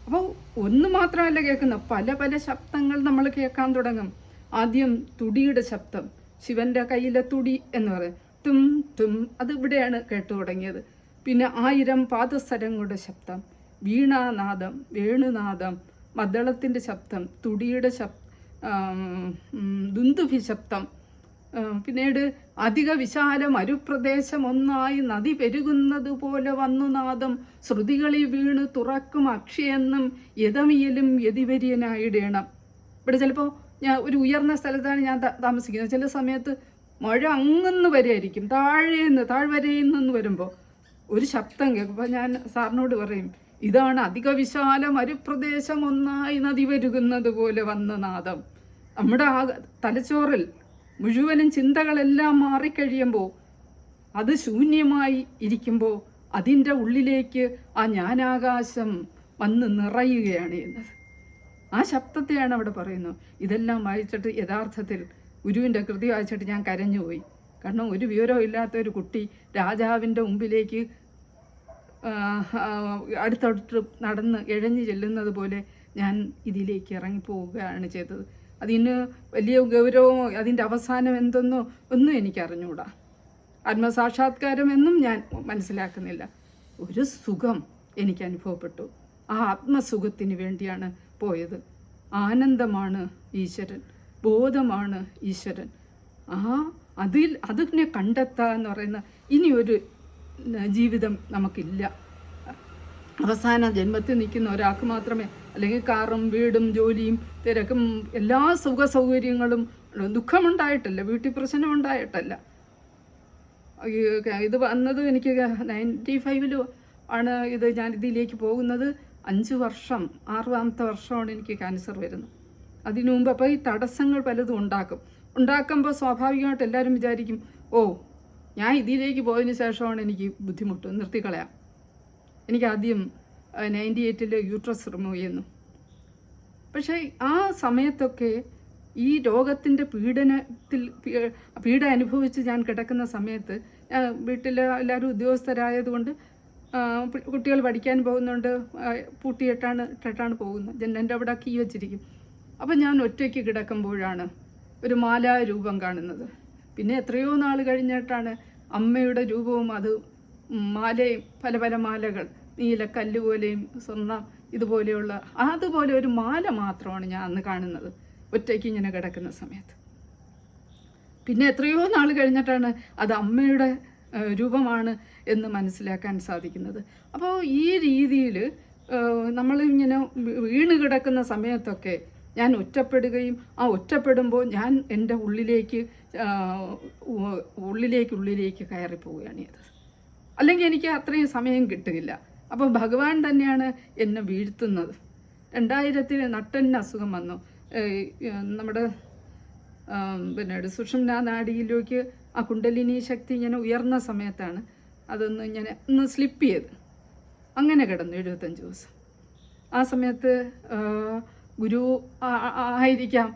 [SPEAKER 2] അപ്പോൾ ഒന്ന് മാത്രമല്ല കേൾക്കുന്ന, പല പല ശബ്ദങ്ങൾ നമ്മൾ കേൾക്കാൻ തുടങ്ങും. ആദ്യം തുടിയുടെ ശബ്ദം, ശിവൻ്റെ കയ്യിലെ തുടി എന്ന് പറയും, ടും ടും, അത് ഇവിടെയാണ് കേട്ടു തുടങ്ങിയത്. പിന്നെ 1000 പാദസരങ്ങളുടെ ശബ്ദം, വീണാനാദം, വേണുനാദം, മദ്ദളത്തിൻ്റെ ശബ്ദം, തുടിയുടെ ദുന്ദുഭി ശബ്ദം. പിന്നീട് അധിക വിശാല മരുപ്രദേശം ഒന്നായി നദി പെരുകുന്നത് പോലെ വന്നു നാദം, ശ്രുതികളിൽ വീണ് തുറക്കും അക്ഷിയെന്നും യഥമിയലും യതിവര്യനായിടേണം. ഇവിടെ ചിലപ്പോൾ ഞാൻ ഒരു ഉയർന്ന സ്ഥലത്താണ് ഞാൻ താമസിക്കുന്നത്. ചില സമയത്ത് മഴ അങ്ങന്ന് വരെയായിരിക്കും, താഴ്വരയിൽ നിന്ന് വരുമ്പോൾ ഒരു ശബ്ദം കേൾക്കുമ്പോൾ ഞാൻ സാറിനോട് പറയും, ഇതാണ് അധിക വിശാല മരുപ്രദേശം ഒന്നായി നദി വരുന്നത് പോലെ വന്ന നാദം. നമ്മുടെ ആ തലച്ചോറിൽ മുഴുവനും ചിന്തകളെല്ലാം മാറിക്കഴിയുമ്പോൾ, അത് ശൂന്യമായി ഇരിക്കുമ്പോൾ അതിൻ്റെ ഉള്ളിലേക്ക് ആ ജ്ഞാനാകാശം വന്ന് നിറയുകയാണ് ചെയ്യുന്നത്. ആ ശബ്ദത്തെയാണ് അവിടെ പറയുന്നത്. ഇതെല്ലാം വായിച്ചിട്ട് യഥാർത്ഥത്തിൽ ഗുരുവിൻ്റെ കൃതി വായിച്ചിട്ട് ഞാൻ കരഞ്ഞുപോയി. കാരണം ഒരു വിവരവും ഇല്ലാത്ത ഒരു കുട്ടി രാജാവിൻ്റെ മുമ്പിലേക്ക് അടുത്തടുത്ത് നടന്ന് ഇഴഞ്ഞു ചെല്ലുന്നത് പോലെ ഞാൻ ഇതിലേക്ക് ഇറങ്ങിപ്പോവുകയാണ് ചെയ്തത്. അതിന് വലിയ ഗൗരവമോ അതിൻ്റെ അവസാനം എന്തെന്നോ ഒന്നും എനിക്കറിഞ്ഞുകൂടാ. ആത്മസാക്ഷാത്കാരം എന്നും ഞാൻ മനസ്സിലാക്കുന്നില്ല. ഒരു സുഖം എനിക്ക് അനുഭവപ്പെട്ടു. ആ ആത്മസുഖത്തിന് വേണ്ടിയാണ് പോയത്. ആനന്ദമാണ് ഈശ്വരൻ, ബോധമാണ് ഈശ്വരൻ. അതിനെ കണ്ടെത്തുക എന്ന് പറയുന്ന ഇനിയൊരു ജീവിതം നമുക്കില്ല. അവസാന ജന്മത്തിൽ നിൽക്കുന്ന ഒരാൾക്ക് മാത്രമേ, അല്ലെങ്കിൽ കാറും വീടും ജോലിയും തിരക്കും എല്ലാ സുഖ സൗകര്യങ്ങളും, ദുഃഖമുണ്ടായിട്ടല്ല, വീട്ടിൽ പ്രശ്നം ഉണ്ടായിട്ടല്ല. ഇത് വന്നത് എനിക്ക് 95 ആണ്. ഞാൻ ഇതിലേക്ക് പോകുന്നത് 5 വർഷം, 6ാമത്തെ വർഷമാണ് എനിക്ക് ക്യാൻസർ വരുന്നത്. അതിനു മുമ്പ് അപ്പോൾ ഈ തടസ്സങ്ങൾ പലതും ഉണ്ടാക്കുമ്പോൾ സ്വാഭാവികമായിട്ട് എല്ലാവരും വിചാരിക്കും, ഓ ഞാൻ ഇതിലേക്ക് പോയതിന് ശേഷമാണ് എനിക്ക് ബുദ്ധിമുട്ട്, നിർത്തിക്കളയാം. എനിക്ക് ആദ്യം 98 യൂട്രസ് റിമൂവ് ചെയ്യുന്നു. പക്ഷേ ആ സമയത്തൊക്കെ ഈ രോഗത്തിൻ്റെ പീഡ അനുഭവിച്ച് ഞാൻ കിടക്കുന്ന സമയത്ത് വീട്ടിൽ എല്ലാവരും ഉദ്യോഗസ്ഥരായതുകൊണ്ട് കുട്ടികൾ പഠിക്കാൻ പോകുന്നുണ്ട്, പൂട്ടിയിട്ടാണ് പോകുന്നത്. ജനലിൻ്റെ അവിടെ കീ വെച്ചിരിക്കും. അപ്പം ഞാൻ ഒറ്റയ്ക്ക് കിടക്കുമ്പോഴാണ് ഒരു മാലാരൂപം കാണുന്നത്. പിന്നെ എത്രയോ നാൾ കഴിഞ്ഞിട്ടാണ് അമ്മയുടെ രൂപവും, അത് മാലയും, പല പല മാലകൾ, നീലക്കല്ല് പോലെയും സ്വർണ്ണം ഇതുപോലെയുള്ള അതുപോലെ ഒരു മാല മാത്രമാണ് ഞാൻ അന്ന് കാണുന്നത് ഒറ്റയ്ക്ക് ഇങ്ങനെ കിടക്കുന്ന സമയത്ത്. പിന്നെ എത്രയോ നാൾ കഴിഞ്ഞിട്ടാണ് അത് അമ്മയുടെ രൂപമാണ് എന്ന് മനസ്സിലാക്കാൻ സാധിക്കുന്നത്. അപ്പോൾ ഈ രീതിയിൽ നമ്മളിങ്ങനെ വീണ് കിടക്കുന്ന സമയത്തൊക്കെ ഞാൻ ഒറ്റപ്പെടുകയും, ആ ഒറ്റപ്പെടുമ്പോൾ ഞാൻ എൻ്റെ ഉള്ളിലേക്ക് കയറിപ്പോവുകയാണ് ചെയ്തത്. അല്ലെങ്കിൽ എനിക്ക് അത്രയും സമയം കിട്ടുകയില്ല. അപ്പോൾ ഭഗവാൻ തന്നെയാണ് എന്നെ വീഴ്ത്തുന്നത്. 2000 നട്ടലിന് അസുഖം വന്നു. നമ്മുടെ സുഷുമ്നാ നാഡിയിലേക്ക് ആ കുണ്ടലിനി ശക്തി ഇങ്ങനെ ഉയർന്ന സമയത്താണ് ഒന്ന് സ്ലിപ്പ് ചെയ്ത് അങ്ങനെ കിടന്നു 75 ദിവസം. ആ സമയത്ത് ഗുരു ആയിരിക്കാം,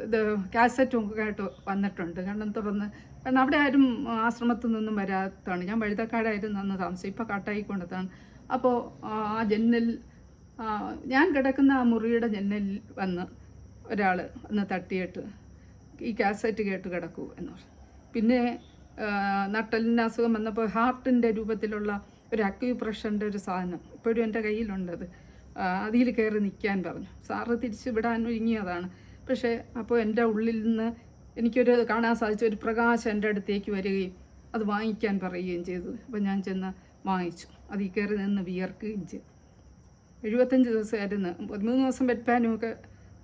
[SPEAKER 2] ഇത് കാസറ്റും ഒക്കെ ആയിട്ട് വന്നിട്ടുണ്ട്, കണ്ണം തുറന്ന്. കാരണം അവിടെ ആരും ആശ്രമത്തിൽ നിന്നും വരാത്തതാണ്. ഞാൻ വഴുതക്കാടായിരുന്നു അന്ന് താമസം, ഇപ്പോൾ കാട്ടായിക്കൊണ്ടതാണ്. അപ്പോൾ ആ ജന്നൽ, ഞാൻ കിടക്കുന്ന ആ മുറിയുടെ ജന്നലിൽ വന്ന് ഒരാൾ ഒന്ന് തട്ടിയിട്ട് ഈ കാസറ്റ് കേട്ട് കിടക്കൂ എന്ന് പറഞ്ഞു. പിന്നെ നട്ടലിന് അസുഖം വന്നപ്പോൾ ഹാർട്ടിൻ്റെ രൂപത്തിലുള്ള ഒരു അക്യൂപ്രഷറിൻ്റെ ഒരു സാധനം ഇപ്പോഴും എൻ്റെ കയ്യിലുണ്ടത്. അതിൽ കയറി നിൽക്കാൻ പറഞ്ഞു. സാറ് തിരിച്ച് വിടാൻ ഒരുങ്ങിയതാണ്. പക്ഷേ അപ്പോൾ എൻ്റെ ഉള്ളിൽ നിന്ന് എനിക്കൊരു കാണാൻ സാധിച്ച ഒരു പ്രകാശം എൻ്റെ അടുത്തേക്ക് വരികയും അത് വാങ്ങിക്കാൻ പറയുകയും ചെയ്തു. അപ്പോൾ ഞാൻ ചെന്ന് വാങ്ങിച്ചു. അതിൽ കയറി നിന്ന് വിയർക്കുകയും ചെയ്തു. 75 ദിവസമായിരുന്നു. 13 ദിവസം വെറ്റ്പാനുമൊക്കെ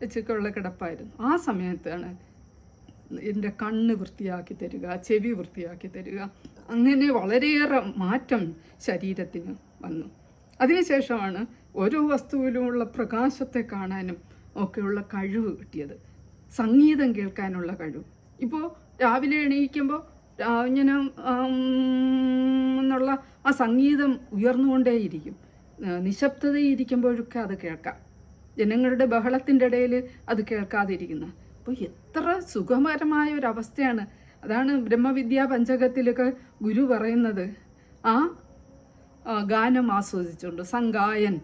[SPEAKER 2] വെച്ചൊക്കെ ഉള്ള കിടപ്പായിരുന്നു. ആ സമയത്താണ് എൻ്റെ കണ്ണ് വൃത്തിയാക്കി തരിക, ചെവി വൃത്തിയാക്കി തരിക, അങ്ങനെ വളരെയേറെ മാറ്റം ശരീരത്തിന് വന്നു. അതിനുശേഷമാണ് ഓരോ വസ്തുവിലുമുള്ള പ്രകാശത്തെ കാണാനും ഒക്കെയുള്ള കഴിവ് കിട്ടിയത്. സംഗീതം കേൾക്കാനുള്ള കഴിവ്. ഇപ്പോൾ രാവിലെ എണീക്കുമ്പോൾ ഇങ്ങനെ എന്നുള്ള ആ സംഗീതം ഉയർന്നുകൊണ്ടേയിരിക്കും. നിശബ്ദതയിരിക്കുമ്പോഴൊക്കെ അത് കേൾക്കാം. ജനങ്ങളുടെ ബഹളത്തിൻ്റെ ഇടയിൽ അത് കേൾക്കാതിരിക്കുന്ന. അപ്പോൾ എത്ര സുഖകരമായ ഒരവസ്ഥയാണ്. അതാണ് ബ്രഹ്മവിദ്യാ പഞ്ചകത്തിലൊക്കെ ഗുരു പറയുന്നത്, ആ ഗാനം ആസ്വദിച്ചുകൊണ്ട് സംഗായൻ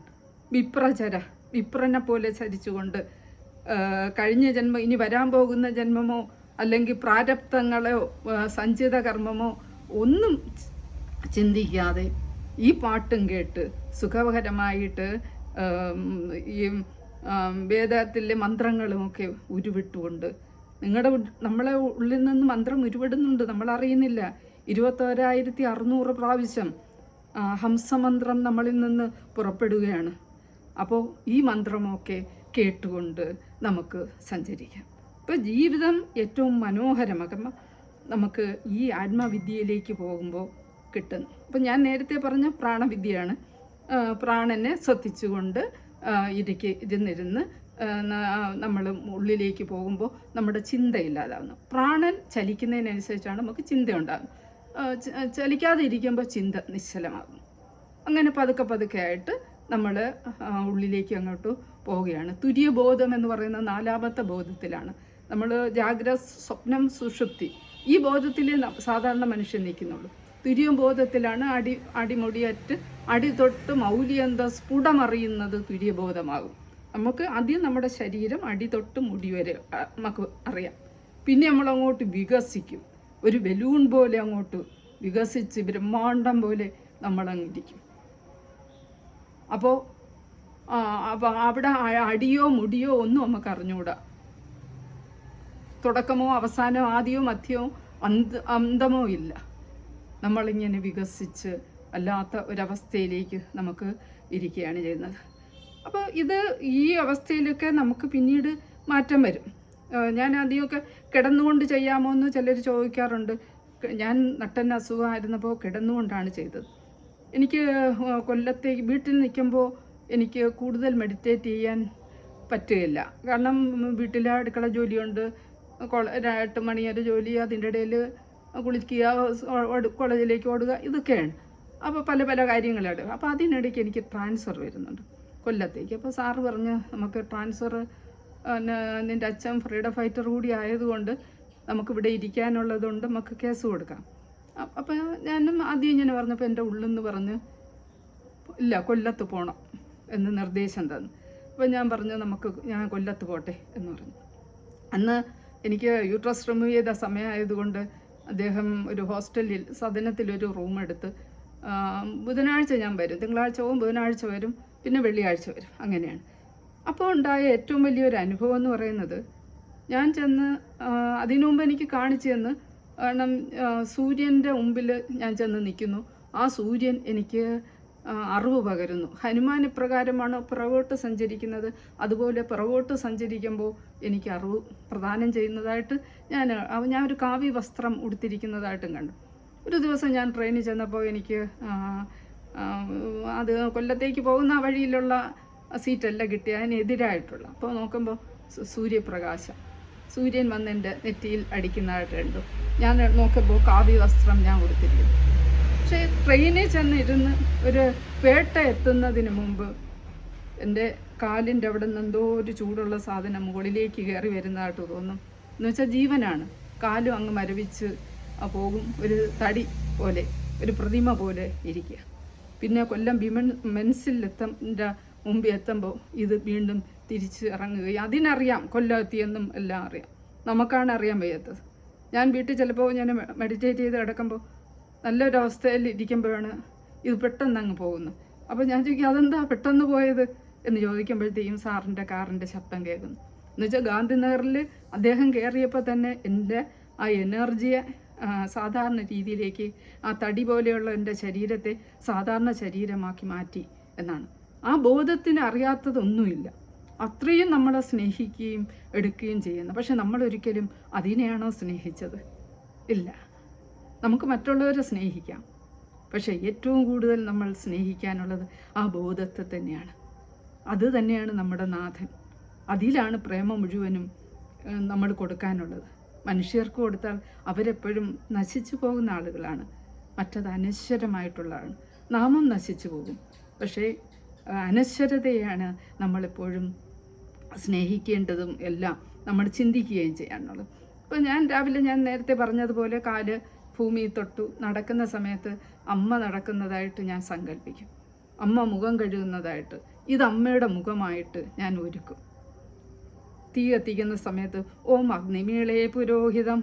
[SPEAKER 2] വിപ്രനെ പോലെ ചരിച്ചുകൊണ്ട് കഴിഞ്ഞ ജന്മം, ഇനി വരാൻ പോകുന്ന ജന്മമോ അല്ലെങ്കിൽ പ്രാരബ്ധങ്ങളോ സഞ്ചിത കർമ്മമോ ഒന്നും ചിന്തിക്കാതെ ഈ പാട്ടും കേട്ട് സുഖകരമായിട്ട് ഈ വേദത്തിലെ മന്ത്രങ്ങളുമൊക്കെ ഉരുവിട്ടുകൊണ്ട് നമ്മളെ ഉള്ളിൽ നിന്ന് മന്ത്രം ഉരുവിടുന്നുണ്ട്, നമ്മളറിയുന്നില്ല. 21,600 പ്രാവശ്യം ഹംസമന്ത്രം നമ്മളിൽ നിന്ന് പുറപ്പെടുകയാണ്. അപ്പോൾ ഈ മന്ത്രമൊക്കെ കേട്ടുകൊണ്ട് നമുക്ക് സഞ്ചരിക്കാം. ഇപ്പോൾ ജീവിതം ഏറ്റവും മനോഹരമാകുമ്പോൾ നമുക്ക് ഈ ആത്മവിദ്യയിലേക്ക് പോകുമ്പോൾ കിട്ടുന്നു. അപ്പം ഞാൻ നേരത്തെ പറഞ്ഞ പ്രാണവിദ്യയാണ്. പ്രാണനെ ശ്രദ്ധിച്ചുകൊണ്ട് ഇരുന്നിരുന്ന് നമ്മൾ ഉള്ളിലേക്ക് പോകുമ്പോൾ നമ്മുടെ ചിന്തയില്ലാതാവുന്നു. പ്രാണൻ ചലിക്കുന്നതിനനുസരിച്ചാണ് നമുക്ക് ചിന്ത ഉണ്ടാകുന്നത്. ചലിക്കാതെ ഇരിക്കുമ്പോൾ ചിന്ത നിശ്ചലമാകും. അങ്ങനെ പതുക്കെ ആയിട്ട് നമ്മൾ ഉള്ളിലേക്ക് അങ്ങോട്ട് പോവുകയാണ്. തുര്യബോധം എന്ന് പറയുന്ന 4ാമത്തെ ബോധത്തിലാണ് നമ്മൾ. ജാഗ്രത, സ്വപ്നം, സുഷുപ്തി, ഈ ബോധത്തിലേ സാധാരണ മനുഷ്യൻ നിൽക്കുന്നുള്ളൂ. തുര്യബോധത്തിലാണ് അടിമുടിയറ്റ് അടി തൊട്ട് മൗലിയന്ത സ്ഫുടമറിയുന്നത് തുര്യബോധമാകും. നമുക്ക് ആദ്യം നമ്മുടെ ശരീരം അടി തൊട്ട് മുടി വരെ നമുക്ക് അറിയാം. പിന്നെ നമ്മളങ്ങോട്ട് വികസിക്കും. ഒരു ബലൂൺ പോലെ അങ്ങോട്ട് വികസിച്ച് ബ്രഹ്മാണ്ടം പോലെ നമ്മളങ്ങിരിക്കും. അപ്പോൾ അവിടെ അടിയോ മുടിയോ ഒന്നും നമുക്ക് അറിഞ്ഞുകൂടാ. തുടക്കമോ അവസാനമോ ആദ്യമോ മധ്യമോ അന്തമോ ഇല്ല. നമ്മളിങ്ങനെ വികസിച്ച് അല്ലാത്ത ഒരവസ്ഥയിലേക്ക് നമുക്ക് ഇരിക്കുകയാണ് ചെയ്യുന്നത്. അപ്പോൾ ഈ അവസ്ഥയിലൊക്കെ നമുക്ക് പിന്നീട് മാറ്റം വരും. ഞാൻ ആദ്യമൊക്കെ കിടന്നുകൊണ്ട് ചെയ്യാമോ എന്ന് ചിലർ ചോദിക്കാറുണ്ട്. ഞാൻ നട്ടൻ അസുഖമായിരുന്നപ്പോൾ കിടന്നുകൊണ്ടാണ് ചെയ്തത്. എനിക്ക് കൊല്ലത്തേക്ക് വീട്ടിൽ നിൽക്കുമ്പോൾ എനിക്ക് കൂടുതൽ മെഡിറ്റേറ്റ് ചെയ്യാൻ പറ്റുകയില്ല. കാരണം വീട്ടിലെ അടുക്കള ജോലിയുണ്ട്, 8 മണി വരെ ജോലി, അതിൻ്റെ ഇടയിൽ കുളിക്കുക, കോളേജിലേക്ക് ഓടുക, ഇതൊക്കെയാണ്. അപ്പോൾ പല പല കാര്യങ്ങളാണ്. അപ്പോൾ അതിനിടയ്ക്ക് എനിക്ക് ട്രാൻസ്ഫർ വരുന്നുണ്ട് കൊല്ലത്തേക്ക്. അപ്പോൾ സാറ് പറഞ്ഞ് നമുക്ക് ട്രാൻസ്ഫർ, നിൻ്റെ അച്ഛൻ ഫ്രീഡം ഫൈറ്റർ കൂടി ആയതുകൊണ്ട് നമുക്കിവിടെ ഇരിക്കാനുള്ളതുകൊണ്ട് നമുക്ക് കേസ് കൊടുക്കാം. അപ്പോൾ ഞാനും ആദ്യം ഇങ്ങനെ പറഞ്ഞപ്പോൾ എൻ്റെ ഉള്ളെന്ന് പറഞ്ഞ് ഇല്ല, കൊല്ലത്ത് പോകണം എന്ന് നിർദ്ദേശം തന്നു. അപ്പോൾ ഞാൻ പറഞ്ഞു ഞാൻ കൊല്ലത്ത് പോട്ടെ എന്ന് പറഞ്ഞു. അന്ന് എനിക്ക് യൂട്രസ് റിമൂവ് ചെയ്ത സമയമായതുകൊണ്ട് അദ്ദേഹം ഒരു ഹോസ്റ്റലിൽ സദനത്തിലൊരു റൂം എടുത്ത് ബുധനാഴ്ച ഞാൻ വരും, തിങ്കളാഴ്ച പോകും, ബുധനാഴ്ച വരും, പിന്നെ വെള്ളിയാഴ്ച വരും, അങ്ങനെയാണ്. അപ്പോൾ ഉണ്ടായ ഏറ്റവും വലിയൊരു അനുഭവം എന്ന് പറയുന്നത്, ഞാൻ ചെന്ന് അതിനു മുമ്പ് എനിക്ക് കാണിച്ചു തന്ന്, കാരണം സൂര്യൻ്റെ മുമ്പിൽ ഞാൻ ചെന്ന് നിൽക്കുന്നു. ആ സൂര്യൻ എനിക്ക് അറിവ് പകരുന്നു. ഹനുമാൻ ഇപ്രകാരമാണ് പുറകോട്ട് സഞ്ചരിക്കുന്നത്, അതുപോലെ പുറകോട്ട് സഞ്ചരിക്കുമ്പോൾ എനിക്ക് അറിവ് പ്രദാനം ചെയ്യുന്നതായിട്ട് ഞാൻ ഒരു കാവ്യ വസ്ത്രം ഉടുത്തിരിക്കുന്നതായിട്ടും കണ്ടു. ഒരു ദിവസം ഞാൻ ട്രെയിനിൽ ചെന്നപ്പോൾ എനിക്ക് അത് കൊല്ലത്തേക്ക് പോകുന്ന വഴിയിലുള്ള സീറ്റല്ല കിട്ടിയ, അതിനെതിരായിട്ടുള്ള. അപ്പോൾ നോക്കുമ്പോൾ സൂര്യപ്രകാശം, സൂര്യൻ വന്ന് എൻ്റെ നെറ്റിയിൽ അടിക്കുന്നതായിട്ട് കണ്ടു. ഞാൻ നോക്കുമ്പോൾ കാവ്യ വസ്ത്രം ഞാൻ ഉടുത്തിരിക്കുന്നു. പക്ഷേ ട്രെയിനിൽ ചെന്നിരുന്ന് ഒരു പേട്ട എത്തുന്നതിന് മുമ്പ് എൻ്റെ കാലിൻ്റെ അവിടെ നിന്ന് എന്തോ ഒരു ചൂടുള്ള സാധനം മുകളിലേക്ക് കയറി വരുന്നതായിട്ട് തോന്നും. എന്ന് വെച്ചാൽ ജീവനാണ്. കാലും അങ്ങ് മരവിച്ച് പോകും, ഒരു തടി പോലെ, ഒരു പ്രതിമ പോലെ ഇരിക്കുക. പിന്നെ കൊല്ലം മെൻസിൽ മുമ്പിൽ എത്തുമ്പോൾ ഇത് വീണ്ടും തിരിച്ച് ഇറങ്ങുകയും, അതിനറിയാം കൊല്ലം എത്തിയെന്നും എല്ലാം അറിയാം. നമുക്കാണ് അറിയാൻ വയ്യാത്തത്. ഞാൻ വീട്ടിൽ ചിലപ്പോൾ ഞാൻ മെഡിറ്റേറ്റ് ചെയ്ത് കിടക്കുമ്പോൾ നല്ലൊരവസ്ഥയിൽ ഇരിക്കുമ്പോഴാണ് ഇത് പെട്ടെന്ന് അങ്ങ് പോകുന്നത്. അപ്പോൾ ഞാൻ ചോദിക്കും, അതെന്താ പെട്ടെന്ന് പോയത് എന്ന് ചോദിക്കുമ്പോഴത്തേക്കും സാറിൻ്റെ കാറിൻ്റെ ശബ്ദം കേൾക്കുന്നു. എന്നുവെച്ചാൽ ഗാന്ധിനഗറിൽ അദ്ദേഹം കയറിയപ്പോൾ തന്നെ എൻ്റെ ആ എനർജിയെ സാധാരണ രീതിയിലേക്ക്, ആ തടി പോലെയുള്ള എൻ്റെ ശരീരത്തെ സാധാരണ ശരീരമാക്കി മാറ്റി എന്നാണ്. ആ ബോധത്തിന് അറിയാത്തതൊന്നുമില്ല. അത്രയും നമ്മളെ സ്നേഹിക്കുകയും എടുക്കുകയും ചെയ്യുന്നു. പക്ഷെ നമ്മളൊരിക്കലും അതിനെയാണോ സ്നേഹിച്ചത്? ഇല്ല. നമുക്ക് മറ്റുള്ളവരെ സ്നേഹിക്കാം, പക്ഷെ ഏറ്റവും കൂടുതൽ നമ്മൾ സ്നേഹിക്കാനുള്ളത് ആ ബോധത്തെ തന്നെയാണ്. അത് തന്നെയാണ് നമ്മുടെ നാഥൻ. അതിലാണ് പ്രേമം മുഴുവനും നമ്മൾ കൊടുക്കാനുള്ളത്. മനുഷ്യർക്ക് കൊടുത്താൽ അവരെപ്പോഴും നശിച്ചു പോകുന്ന ആളുകളാണ്, മറ്റത് അനശ്വരമായിട്ടുള്ളതാണ്. നാമും നശിച്ചു പോകും. പക്ഷേ അനശ്വരതയാണ് നമ്മളെപ്പോഴും സ്നേഹിക്കേണ്ടതും എല്ലാം നമ്മൾ ചിന്തിക്കുകയും ചെയ്യാനുള്ളത്. ഇപ്പോൾ ഞാൻ നേരത്തെ പറഞ്ഞതുപോലെ കാല് ഭൂമി തൊട്ടു നടക്കുന്ന സമയത്ത് അമ്മ നടക്കുന്നതായിട്ട് ഞാൻ സങ്കല്പിക്കും. അമ്മ മുഖം കഴുകുന്നതായിട്ട്, ഇത് അമ്മയുടെ മുഖമായിട്ട് ഞാൻ ഒരുക്കും. തീ കത്തിക്കുന്ന സമയത്ത് ഓം അഗ്നിമീളേ പുരോഹിതം,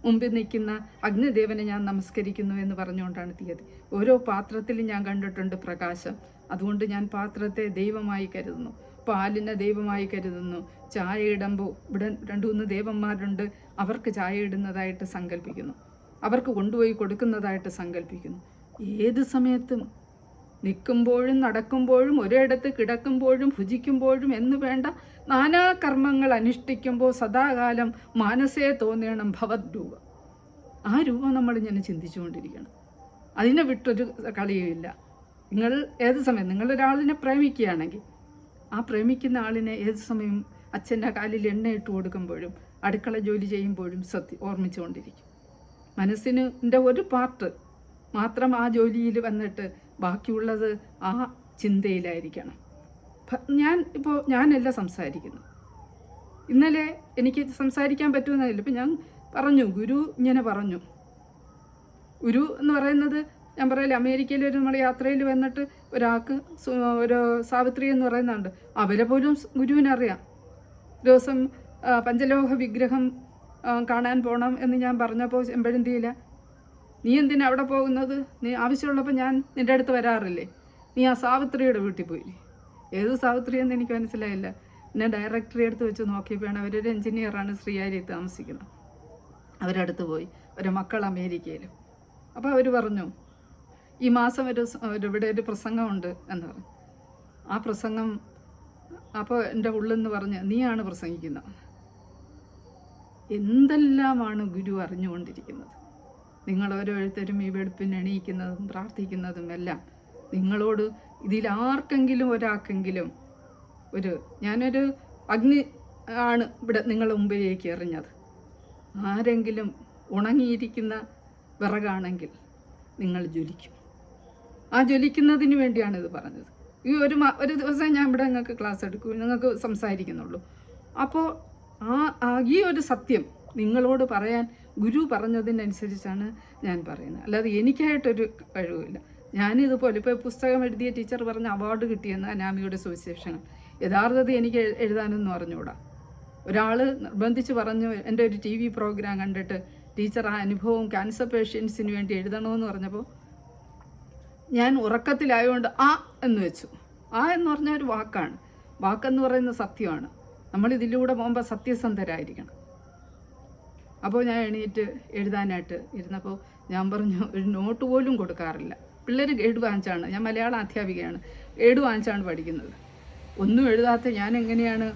[SPEAKER 2] മുമ്പിൽ നിൽക്കുന്ന അഗ്നിദേവനെ ഞാൻ നമസ്കരിക്കുന്നു എന്ന് പറഞ്ഞുകൊണ്ടാണ് തീ കത്തി. ഓരോ പാത്രത്തിലും ഞാൻ കണ്ടിട്ടുണ്ട് പ്രകാശം. അതുകൊണ്ട് ഞാൻ പാത്രത്തെ ദൈവമായി കരുതുന്നു, പാലിനെ ദൈവമായി കരുതുന്നു. ചായ ഇടുമ്പോൾ ഇവിടെ 2-3 ദേവന്മാരുണ്ട്, അവർക്ക് ചായ ഇടുന്നതായിട്ട് സങ്കല്പിക്കുന്നു, അവർക്ക് കൊണ്ടുപോയി കൊടുക്കുന്നതായിട്ട് സങ്കല്പിക്കുന്നു. ഏത് സമയത്തും നിൽക്കുമ്പോഴും നടക്കുമ്പോഴും ഒരിടത്ത് കിടക്കുമ്പോഴും ഭുജിക്കുമ്പോഴും എന്ന് വേണ്ട നാനാകർമ്മങ്ങൾ അനുഷ്ഠിക്കുമ്പോൾ സദാകാലം മാനസേ തോന്നണം ഭവദ്രൂപം. ആ രൂപം നമ്മളിങ്ങനെ ചിന്തിച്ചുകൊണ്ടിരിക്കണം. അതിനെ വിട്ടൊരു കളിയുമില്ല. ഏത് സമയം നിങ്ങളൊരാളിനെ പ്രേമിക്കുകയാണെങ്കിൽ ആ പ്രേമിക്കുന്ന ആളിനെ ഏത് സമയം അച്ഛൻ്റെ കാലിൽ എണ്ണയിട്ട് കൊടുക്കുമ്പോഴും അടുക്കള ജോലി ചെയ്യുമ്പോഴും ഓർമ്മിച്ചുകൊണ്ടിരിക്കും. മനസ്സിൻ്റെ ഒരു പാർട്ട് മാത്രം ആ ജോലിയിൽ വന്നിട്ട് ബാക്കിയുള്ളത് ആ ചിന്തയിലായിരിക്കണം. ഞാനല്ല സംസാരിക്കുന്നു. ഇന്നലെ എനിക്ക് സംസാരിക്കാൻ പറ്റുമെന്നില്ല. ഇപ്പം ഞാൻ പറഞ്ഞു, ഗുരു ഇങ്ങനെ പറഞ്ഞു. ഗുരു എന്ന് പറയുന്നത് ഞാൻ പറയില്ല, അമേരിക്കയിൽ ഒരു നമ്മൾ യാത്രയിൽ വന്നിട്ട് ഒരാൾക്ക് ഒരു സാവിത്രി എന്ന് പറയുന്നുണ്ട്, അവരെ പോലും ഗുരുവിനറിയാം. ദിവസം പഞ്ചലോഹ വിഗ്രഹം കാണാൻ പോകണം എന്ന് ഞാൻ പറഞ്ഞപ്പോൾ ചെമ്പഴന്തിയില്ല, നീ എന്തിനാ അവിടെ പോകുന്നത്, നീ ആവശ്യമുള്ളപ്പോൾ ഞാൻ നിൻ്റെ അടുത്ത് വരാറില്ലേ, നീ ആ സാവിത്രിയുടെ വീട്ടിൽ പോയി. ഏത് സാവിത്രി എന്ന് എനിക്ക് മനസ്സിലായില്ല. എന്നെ ഡയറക്ടറി അടുത്ത് വെച്ച് നോക്കിയപ്പോഴാണ്, അവരൊരു എൻജിനീയറാണ്, ശ്രീയാരിയിൽ താമസിക്കുന്നത്. അവരടുത്ത് പോയി, അവരെ മക്കൾ അമേരിക്കയിലും. അപ്പോൾ അവർ പറഞ്ഞു, ഈ മാസം ഇവിടെ ഒരു പ്രസംഗമുണ്ട് എന്ന് പറഞ്ഞു. ആ പ്രസംഗം അപ്പോൾ എൻ്റെ ഉള്ളെന്ന് പറഞ്ഞ്, നീയാണ് പ്രസംഗിക്കുന്നത്. എന്തെല്ലാമാണ് ഗുരു അറിഞ്ഞുകൊണ്ടിരിക്കുന്നത്. നിങ്ങൾ ഓരോരുത്തരും ഈ വെളുപ്പിന് എണീക്കുന്നതും പ്രാർത്ഥിക്കുന്നതും എല്ലാം നിങ്ങളോട് ഇതിലാർക്കെങ്കിലും ഒരാൾക്കെങ്കിലും ഞാനൊരു അഗ്നി ആണ് ഇവിടെ നിങ്ങളുടെ മുമ്പിലേക്ക് എറിഞ്ഞത്. ആരെങ്കിലും ഉണങ്ങിയിരിക്കുന്ന വിറകാണെങ്കിൽ നിങ്ങൾ ജ്വലിക്കും. ആ ജ്വലിക്കുന്നതിന് വേണ്ടിയാണ് ഇത് പറഞ്ഞത്. ഈ ഒരു ദിവസം ഞാൻ ഇവിടെ നിങ്ങൾക്ക് ക്ലാസ് എടുക്കും, നിങ്ങൾക്ക് സംസാരിക്കുന്നുള്ളൂ. അപ്പോൾ ഈ ഒരു സത്യം നിങ്ങളോട് പറയാൻ ഗുരു പറഞ്ഞതിനനുസരിച്ചാണ് ഞാൻ പറയുന്നത്. അല്ലാതെ എനിക്കായിട്ടൊരു കഴിവില്ല. ഞാനിതുപോലെ ഇപ്പോൾ പുസ്തകം എഴുതിയ ടീച്ചർ പറഞ്ഞ അവാർഡ് കിട്ടിയെന്ന് അനാമികയുടെ സുവിശേഷങ്ങൾ, യഥാർത്ഥത്തിൽ എനിക്ക് എഴുതാനൊന്നും അറിഞ്ഞുകൂടാ. ഒരാൾ നിർബന്ധിച്ച് പറഞ്ഞു, എൻ്റെ ഒരു TV പ്രോഗ്രാം കണ്ടിട്ട് ടീച്ചർ ആ അനുഭവം ക്യാൻസർ പേഷ്യൻസിന് വേണ്ടി എഴുതണമെന്ന് പറഞ്ഞപ്പോൾ ഞാൻ ഉറക്കത്തിലായതുകൊണ്ട് എന്ന് വെച്ചു. എന്ന് പറഞ്ഞാൽ ഒരു വാക്കാണ്. വാക്കെന്ന് പറയുന്നത് സത്യമാണ്. നമ്മളിതിലൂടെ പോകുമ്പോൾ സത്യസന്ധരായിരിക്കണം. അപ്പോൾ ഞാൻ എണീറ്റ് എഴുതാനായിട്ട് ഇരുന്നപ്പോൾ ഞാൻ പറഞ്ഞു, ഒരു നോട്ട് പോലും കൊടുക്കാറില്ല. പിള്ളേർ ഗൈഡ് വാങ്ങിച്ചാണ്, ഞാൻ മലയാളം അധ്യാപികയാണ്, ഗൈഡ് വാങ്ങിച്ചാണ് പഠിക്കുന്നത്. ഒന്നും എഴുതാത്ത ഞാൻ എങ്ങനെയാണ്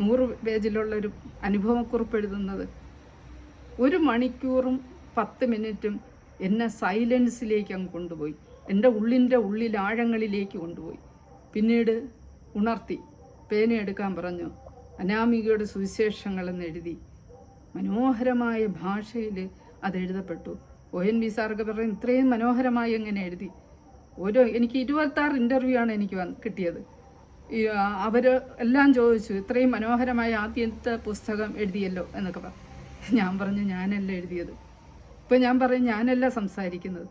[SPEAKER 2] 100 പേജിലുള്ളൊരു അനുഭവക്കുറിപ്പ് എഴുതുന്നത്? 1 മണിക്കൂറും 10 മിനിറ്റും എന്നെ സൈലൻസിലേക്ക് അങ്ങ് കൊണ്ടുപോയി, എൻ്റെ ഉള്ളിൽ ആഴങ്ങളിലേക്ക് കൊണ്ടുപോയി. പിന്നീട് ഉണർത്തി പേന എടുക്കാൻ പറഞ്ഞു, അനാമികയുടെ സുവിശേഷങ്ങളെന്ന് എഴുതി. മനോഹരമായ ഭാഷയിൽ അത് എഴുതപ്പെട്ടു. ONV സാറൊക്കെ പറയും, ഇത്രയും മനോഹരമായി എങ്ങനെ എഴുതി. എനിക്ക് 26 ഇൻ്റർവ്യൂ ആണ് എനിക്ക് കിട്ടിയത്. അവർ എല്ലാം ചോദിച്ചു, ഇത്രയും മനോഹരമായ ആദ്യത്തെ പുസ്തകം എഴുതിയല്ലോ എന്നൊക്കെ പറഞ്ഞു. ഞാൻ പറഞ്ഞു, ഞാനല്ല എഴുതിയത്. ഇപ്പം ഞാൻ പറയും, ഞാനല്ല സംസാരിക്കുന്നത്,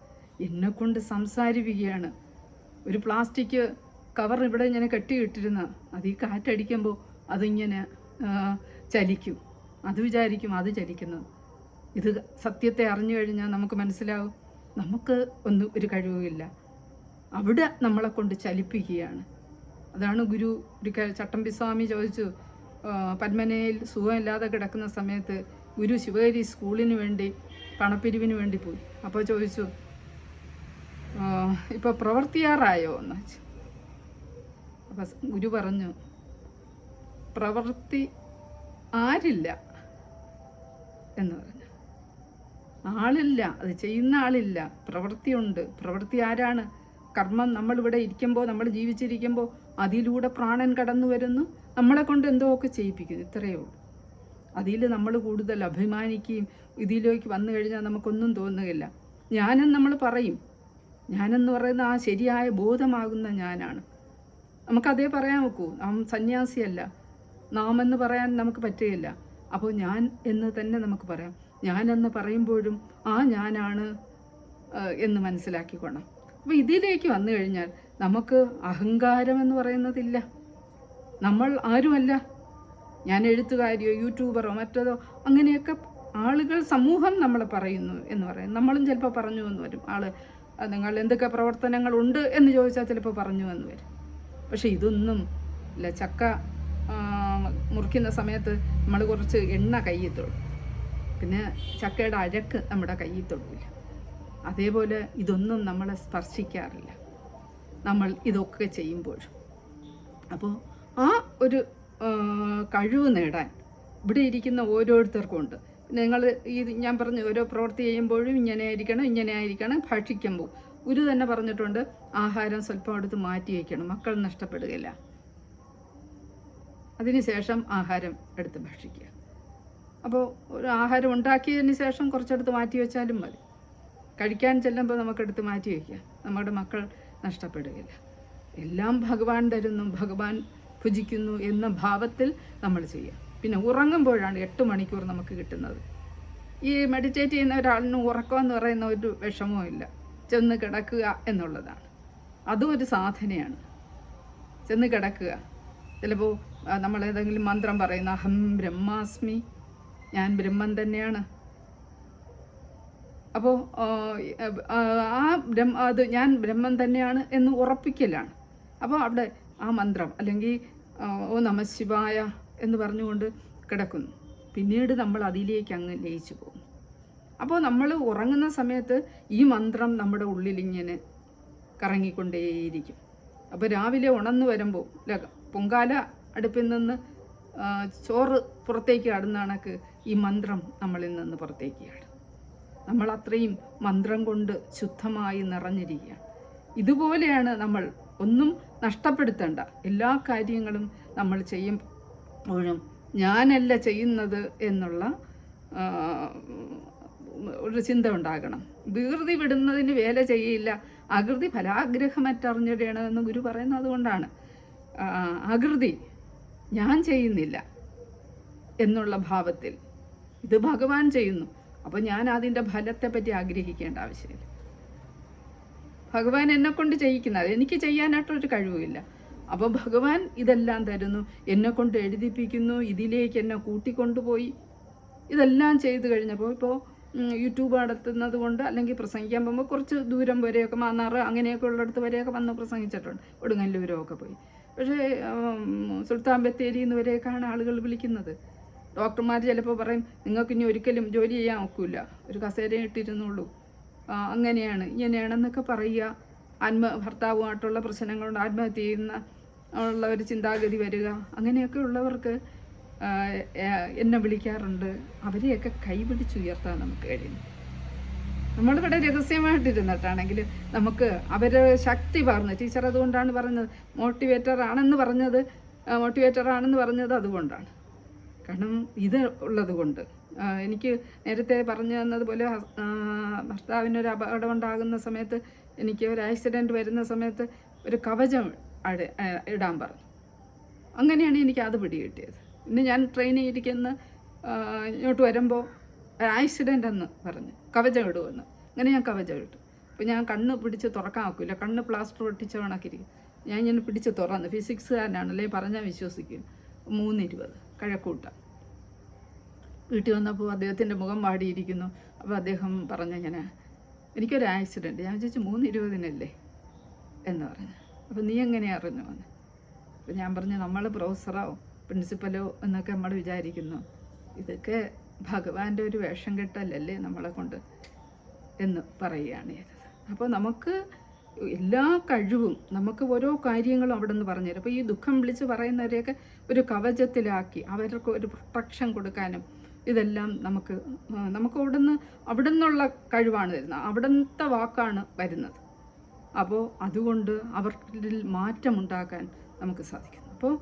[SPEAKER 2] എന്നെക്കൊണ്ട് സംസാരിപ്പിക്കുകയാണ്. ഒരു പ്ലാസ്റ്റിക് കവർ ഇവിടെ ഇങ്ങനെ കെട്ടിയിട്ടിരുന്ന അത് ഈ കാറ്റടിക്കുമ്പോൾ അതിങ്ങനെ ചലിക്കും. അത് വിചാരിക്കും അത് ചലിക്കുന്നത്. ഇത് സത്യത്തെ അറിഞ്ഞു കഴിഞ്ഞാൽ നമുക്ക് മനസ്സിലാവും, നമുക്ക് ഒരു കഴിവുമില്ല, അവിടെ നമ്മളെ കൊണ്ട് ചലിപ്പിക്കുകയാണ്. അതാണ് ഗുരു ചട്ടമ്പി സ്വാമി ചോദിച്ചു, പത്മനയിൽ സുഖമില്ലാതെ കിടക്കുന്ന സമയത്ത് ഗുരു ശിവഗിരി സ്കൂളിന് വേണ്ടി പണപ്പിരിവിന് വേണ്ടി പോയി. അപ്പോൾ ചോദിച്ചു, ഇപ്പോൾ പ്രവർത്തിയാറായോ എന്ന് വെച്ചു. അപ്പം ഗുരു പറഞ്ഞു, പ്രവൃത്തി ആരില്ല എന്ന് പറഞ്ഞു. ആളില്ല, അത് ചെയ്യുന്ന ആളില്ല, പ്രവൃത്തിയുണ്ട്. പ്രവൃത്തി ആരാണ്? കർമ്മം. നമ്മളിവിടെ ഇരിക്കുമ്പോൾ, നമ്മൾ ജീവിച്ചിരിക്കുമ്പോൾ അതിലൂടെ പ്രാണൻ കടന്നു വരുന്നു, നമ്മളെ കൊണ്ട് എന്തോ ഒക്കെ ചെയ്യിപ്പിക്കുന്നു. ഇത്രയേ ഉള്ളൂ. അതിൽ നമ്മൾ കൂടുതൽ അഭിമാനിക്കുകയും ഇതിലേക്ക് വന്നു കഴിഞ്ഞാൽ നമുക്കൊന്നും തോന്നുകയില്ല. ഞാനെന്ന് നമ്മൾ പറയും, ഞാനെന്ന് പറയുന്ന ആ ശരിയായ ബോധമാകുന്ന ഞാനാണ്. നമുക്കതേ പറയാൻ നോക്കൂ. നാം സന്യാസിയല്ല, നാം എന്ന് പറയാൻ നമുക്ക് പറ്റുകയില്ല. അപ്പോൾ ഞാൻ എന്ന് തന്നെ നമുക്ക് പറയാം. ഞാനെന്ന് പറയുമ്പോഴും ആ ഞാനാണ് എന്ന് മനസ്സിലാക്കിക്കൊള്ളാം. അപ്പോൾ ഇതിലേക്ക് വന്നു കഴിഞ്ഞാൽ നമുക്ക് അഹങ്കാരം എന്ന് പറയുന്നതില്ല. നമ്മൾ ആരുമല്ല. ഞാൻ എഴുത്തുകാരിയോ യൂട്യൂബറോ മറ്റതോ അങ്ങനെയൊക്കെ ആളുകൾ, സമൂഹം നമ്മളെ പറയുന്നു എന്ന് പറയും. നമ്മളും ചിലപ്പോൾ പറഞ്ഞു എന്ന് വരും. നിങ്ങൾ എന്തൊക്കെ പ്രവർത്തനങ്ങളുണ്ട് എന്ന് ചോദിച്ചാൽ ചിലപ്പോൾ പറഞ്ഞു എന്ന് വരും. പക്ഷെ ഇതൊന്നും ഇല്ല. ചക്ക മുറിക്കുന്ന സമയത്ത് നമ്മൾ കുറച്ച് എണ്ണ കയ്യിൽ തൊടും, പിന്നെ ചക്കയുടെ അഴക്ക് നമ്മുടെ കയ്യിൽ തൊടില്ല. അതേപോലെ ഇതൊന്നും നമ്മളെ സ്പർശിക്കാറില്ല നമ്മൾ ഇതൊക്കെ ചെയ്യുമ്പോഴും. അപ്പോൾ ആ ഒരു കഴിവ് നേടാൻ ഇവിടെ ഇരിക്കുന്ന ഓരോരുത്തർക്കും ഉണ്ട്. നിങ്ങൾ ഞാൻ പറഞ്ഞു, ഓരോ പ്രവൃത്തി ചെയ്യുമ്പോഴും ഇങ്ങനെ ആയിരിക്കണം. ഭക്ഷിക്കുമ്പോൾ ഗുരു തന്നെ പറഞ്ഞിട്ടുണ്ട്, ആഹാരം സ്വല്പം എടുത്ത് മാറ്റി വയ്ക്കണം, മക്കൾ നഷ്ടപ്പെടുകയില്ല. അതിനുശേഷം ആഹാരം എടുത്ത് ഭക്ഷിക്കുക. അപ്പോൾ ഒരു ആഹാരം ഉണ്ടാക്കിയതിന് ശേഷം കുറച്ചെടുത്ത് മാറ്റി വെച്ചാലും മതി. കഴിക്കാൻ ചെല്ലുമ്പോൾ നമുക്കെടുത്ത് മാറ്റി വയ്ക്കുക, നമ്മുടെ മക്കൾ നഷ്ടപ്പെടുകയില്ല. എല്ലാം ഭഗവാൻ തരുന്നു, ഭഗവാൻ ഭുജിക്കുന്നു എന്ന ഭാവത്തിൽ നമ്മൾ ചെയ്യുക. പിന്നെ ഉറങ്ങുമ്പോഴാണ് 8 മണിക്കൂർ നമുക്ക് കിട്ടുന്നത്. ഈ മെഡിറ്റേറ്റ് ചെയ്യുന്ന ഒരാളിന് ഉറക്കമെന്ന് പറയുന്ന ഒരു വിഷമവും ഇല്ല. ചെന്ന് കിടക്കുക എന്നുള്ളതാണ്. അതും ഒരു സാധനയാണ്. ചെന്ന് കിടക്കുക. ചിലപ്പോൾ നമ്മൾ ഏതെങ്കിലും മന്ത്രം പറയുന്ന അഹം ബ്രഹ്മാസ്മി, ഞാൻ ബ്രഹ്മൻ തന്നെയാണ്. അപ്പോൾ അത് ഞാൻ ബ്രഹ്മൻ തന്നെയാണ് എന്ന് ഉറപ്പിക്കലാണ്. അപ്പോൾ അവിടെ ആ മന്ത്രം അല്ലെങ്കിൽ ഓ നമഃ ശിവായ എന്ന് പറഞ്ഞുകൊണ്ട് കിടക്കുന്നു. പിന്നീട് നമ്മൾ അതിലേക്ക് അങ്ങ് ലയിച്ചു പോകും. അപ്പോൾ നമ്മൾ ഉറങ്ങുന്ന സമയത്ത് ഈ മന്ത്രം നമ്മുടെ ഉള്ളിലിങ്ങനെ കറങ്ങിക്കൊണ്ടേയിരിക്കും. അപ്പോൾ രാവിലെ ഉണർന്നു വരുമ്പോൾ പൊങ്കാല അടുപ്പിൽ നിന്ന് ചോറ് പുറത്തേക്ക് ആടുന്ന കണക്ക് ഈ മന്ത്രം നമ്മളിൽ നിന്ന് പുറത്തേക്ക് ആടും. നമ്മൾ അത്രയും മന്ത്രം കൊണ്ട് ശുദ്ധമായി നിറഞ്ഞിരിക്കുകയാണ്. ഇതുപോലെയാണ് നമ്മൾ ഒന്നും നഷ്ടപ്പെടുത്തേണ്ട. എല്ലാ കാര്യങ്ങളും നമ്മൾ ചെയ്യുമ്പോഴും ഞാനല്ല ചെയ്യുന്നത് എന്നുള്ള ഒരു ചിന്ത ഉണ്ടാകണം. വികൃതി വിടുന്നതിന് വേല ചെയ്യില്ല, ആകൃതി ഫലാഗ്രഹമറ്ററിഞ്ഞിടണം എന്ന് ഗുരു പറയുന്നത് കൊണ്ടാണ്. ആകൃതി ഞാൻ ചെയ്യുന്നില്ല എന്നുള്ള ഭാവത്തിൽ ഇത് ഭഗവാൻ ചെയ്യുന്നു. അപ്പോൾ ഞാൻ അതിൻ്റെ ഫലത്തെ പറ്റി ആഗ്രഹിക്കേണ്ട ആവശ്യമില്ല. ഭഗവാൻ എന്നെക്കൊണ്ട് ചെയ്യിക്കുന്നത്, എനിക്ക് ചെയ്യാനായിട്ടൊരു കഴിവുമില്ല. അപ്പോൾ ഭഗവാൻ ഇതെല്ലാം തരുന്നു, എന്നെക്കൊണ്ട് എഴുതിപ്പിക്കുന്നു, ഇതിലേക്ക് എന്നെ കൂട്ടിക്കൊണ്ടുപോയി ഇതെല്ലാം ചെയ്തു കഴിഞ്ഞപ്പോൾ ഇപ്പോൾ യൂട്യൂബ് നടത്തുന്നത് കൊണ്ട് അല്ലെങ്കിൽ പ്രസംഗിക്കാൻ പോകുമ്പോൾ കുറച്ച് ദൂരം വരെയൊക്കെ മാന്നാറ് അങ്ങനെയൊക്കെ ഉള്ളിടത്ത് വരെയൊക്കെ വന്ന് പ്രസംഗിച്ചിട്ടുണ്ട്. കൊടുങ്ങല്ലൂരൊക്കെ പോയി. പക്ഷേ സുൽത്താൻ ബത്തേരി എന്ന് വരെയൊക്കെയാണ് ആളുകൾ വിളിക്കുന്നത്. ഡോക്ടർമാർ ചിലപ്പോൾ പറയും നിങ്ങൾക്ക് ഇനി ഒരിക്കലും ജോലി ചെയ്യാൻ ഒക്കില്ല, ഒരു കസേര ഇട്ടിരുന്നുള്ളൂ, അങ്ങനെയാണ് ഇങ്ങനെയാണെന്നൊക്കെ പറയുക. ഭർത്താവുമായിട്ടുള്ള പ്രശ്നങ്ങളുണ്ട്, ആത്മഹത്യ ചെയ്യുന്ന ഉള്ള ഒരു ചിന്താഗതി വരിക, അങ്ങനെയൊക്കെ ഉള്ളവർക്ക് എന്നെ വിളിക്കാറുണ്ട്. അവരെയൊക്കെ കൈപിടിച്ചുയർത്താൻ നമുക്ക് കഴിയുന്നു. നമ്മളിവിടെ രഹസ്യമായിട്ടിരുന്നിട്ടാണെങ്കിൽ നമുക്ക് അവരെ ശക്തി പകർന്ന്, ടീച്ചർ അതുകൊണ്ടാണ് പറഞ്ഞത് മോട്ടിവേറ്റർ ആണെന്ന് പറഞ്ഞത് അതുകൊണ്ടാണ്. കാരണം ഇത് ഉള്ളത് കൊണ്ട്. എനിക്ക് നേരത്തെ പറഞ്ഞു തന്നതുപോലെ ഭർത്താവിനൊരു അപകടം ഉണ്ടാകുന്ന സമയത്ത്, എനിക്ക് ഒരു ആക്സിഡൻറ്റ് വരുന്ന സമയത്ത് ഒരു കവചം ഇടാൻ പറഞ്ഞു. അങ്ങനെയാണ് എനിക്ക് അത് പിടികിട്ടിയത്. പിന്നെ ഞാൻ ട്രെയിനിൽ ഇരിക്കുന്ന ഇങ്ങോട്ട് വരുമ്പോൾ ആക്സിഡൻ്റ് എന്ന് പറഞ്ഞ് കവചം ഇടുമെന്ന്. അങ്ങനെ ഞാൻ കവചം ഇട്ടു. അപ്പോൾ ഞാൻ കണ്ണ് പിടിച്ച് തുറക്കാൻ ഒക്കില്ല, കണ്ണ് പ്ലാസ്റ്റർ ഒട്ടിച്ച കണക്കിരിക്കും. ഞാൻ ഇങ്ങനെ പിടിച്ച് തുറന്ന്, ഫിസിക്സുകാരനാണ് അല്ലെങ്കിൽ പറഞ്ഞാൽ വിശ്വസിക്കും. 3:20 കഴക്കൂട്ട. വീട്ടിൽ വന്നപ്പോൾ അദ്ദേഹത്തിൻ്റെ മുഖം വാടിയിരിക്കുന്നു. അപ്പോൾ അദ്ദേഹം പറഞ്ഞിങ്ങനെ എനിക്കൊരു ആക്സിഡൻറ്റ്. ഞാൻ ചോദിച്ചു 3:20 എന്ന് പറഞ്ഞു. അപ്പോൾ നീ എങ്ങനെ അറിഞ്ഞു വന്ന്? അപ്പോൾ ഞാൻ പറഞ്ഞു നമ്മൾ പ്രൊഫസറോ പ്രിൻസിപ്പലോ എന്നൊക്കെ നമ്മൾ വിചാരിക്കുന്നു, ഇതൊക്കെ ഭഗവാന്റെ ഒരു വേഷം കെട്ടലല്ലേ നമ്മളെ കൊണ്ട് എന്ന് പറയുകയാണ് ചെയ്തത്. അപ്പോൾ നമുക്ക് എല്ലാ കഴിവും, നമുക്ക് ഓരോ കാര്യങ്ങളും അവിടെ നിന്ന് പറഞ്ഞുതരും. അപ്പോൾ ഈ ദുഃഖം വിളിച്ച് പറയുന്നവരെയൊക്കെ ഒരു കവചത്തിലാക്കി അവർക്ക് ഒരു പ്രൊട്ടക്ഷൻ കൊടുക്കാനും ഇതെല്ലാം നമുക്ക് അവിടെ നിന്നുള്ള കഴിവാണ് തരുന്നത്, അവിടുത്തെ വാക്കാണ് വരുന്നത്. അപ്പോൾ അതുകൊണ്ട് അവരിൽ മാറ്റമുണ്ടാക്കാൻ നമുക്ക് സാധിക്കുന്നു. അപ്പോൾ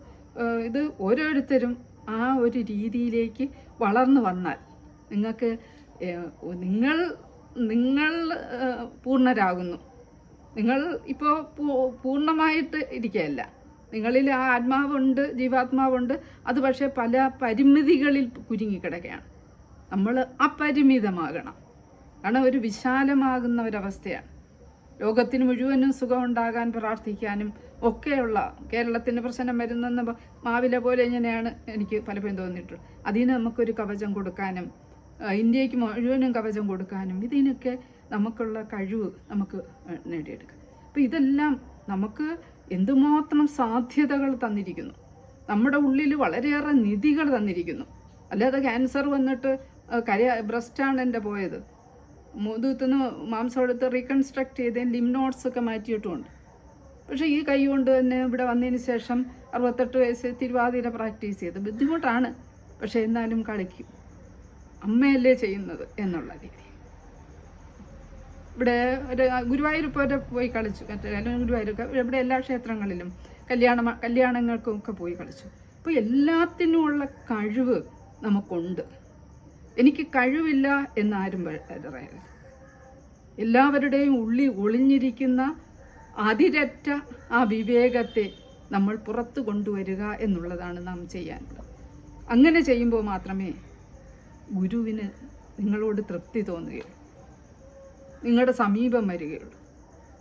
[SPEAKER 2] ഇത് ഓരോരുത്തരും ആ ഒരു രീതിയിലേക്ക് വളർന്നു വന്നാൽ നിങ്ങൾ പൂർണ്ണരാകുന്നു. നിങ്ങൾ ഇപ്പോൾ പൂർണ്ണമായിട്ട് ഇരിക്കുകയല്ല, നിങ്ങളിൽ ആ ആത്മാവുണ്ട്, ജീവാത്മാവുണ്ട്. അത് പക്ഷേ പല പരിമിതികളിൽ കുരുങ്ങിക്കിടക്കുകയാണ്. നമ്മൾ അപരിമിതമാകണം. കാരണം ഒരു വിശാലമാകുന്ന ഒരവസ്ഥയാണ്. ലോകത്തിന് മുഴുവനും സുഖം ഉണ്ടാകാൻ പ്രാർത്ഥിക്കാനും ഒക്കെയുള്ള കേരളത്തിന് പ്രശ്നം വരുന്നെന്ന് മാവില പോലെ ഇങ്ങനെയാണ് എനിക്ക് പലപ്പോഴും തോന്നിയിട്ടുള്ളത്. അതിന് നമുക്കൊരു കവചം കൊടുക്കാനും ഇന്ത്യക്ക് മുഴുവനും കവചം കൊടുക്കാനും ഇതിനൊക്കെ നമുക്കുള്ള കഴിവ് നമുക്ക് നേടിയെടുക്കാം. അപ്പോൾ ഇതെല്ലാം നമുക്ക് എന്തുമാത്രം സാധ്യതകൾ തന്നിരിക്കുന്നു. നമ്മുടെ ഉള്ളിൽ വളരെയേറെ നിധികൾ തന്നിരിക്കുന്നു. അല്ലാതെ ക്യാൻസർ വന്നിട്ട് ബ്രസ്റ്റാണ് എൻ്റെ പോയത്, മുതുത്തുനിന്ന് മാംസം എടുത്ത് റീകൺസ്ട്രക്ട് ചെയ്ത് ലിംനോട്ട്സ് ഒക്കെ മാറ്റിയിട്ടുമുണ്ട്. പക്ഷേ ഈ കൈ കൊണ്ട് തന്നെ ഇവിടെ വന്നതിന് ശേഷം 68 വയസ്സ് തിരുവാതിര പ്രാക്ടീസ് ചെയ്ത് ബുദ്ധിമുട്ടാണ്. പക്ഷേ എന്നാലും കളിക്കും, അമ്മയല്ലേ ചെയ്യുന്നത് എന്നുള്ള രീതി. ഇവിടെ ഒരു ഗുരുവായൂർ പോയി കളിച്ചു. ഗുരുവായൂർ ഇവിടെ എല്ലാ ക്ഷേത്രങ്ങളിലും കല്യാണങ്ങൾക്കും ഒക്കെ പോയി കളിച്ചു. അപ്പോൾ എല്ലാത്തിനുമുള്ള കഴിവ് നമുക്കുണ്ട്. എനിക്ക് കഴിവില്ല എന്നാരും പറയരുത്. എല്ലാവരുടെയും ഉള്ളിൽ ഒളിഞ്ഞിരിക്കുന്ന അതിരറ്റ ആ വിവേകത്തെ നമ്മൾ പുറത്തു കൊണ്ടുവരിക എന്നുള്ളതാണ് നാം ചെയ്യാനുള്ളത്. അങ്ങനെ ചെയ്യുമ്പോൾ മാത്രമേ ഗുരുവിന് നിങ്ങളോട് തൃപ്തി തോന്നുകയുള്ളൂ. നിങ്ങളുടെ സമീപം വരികയുള്ളൂ.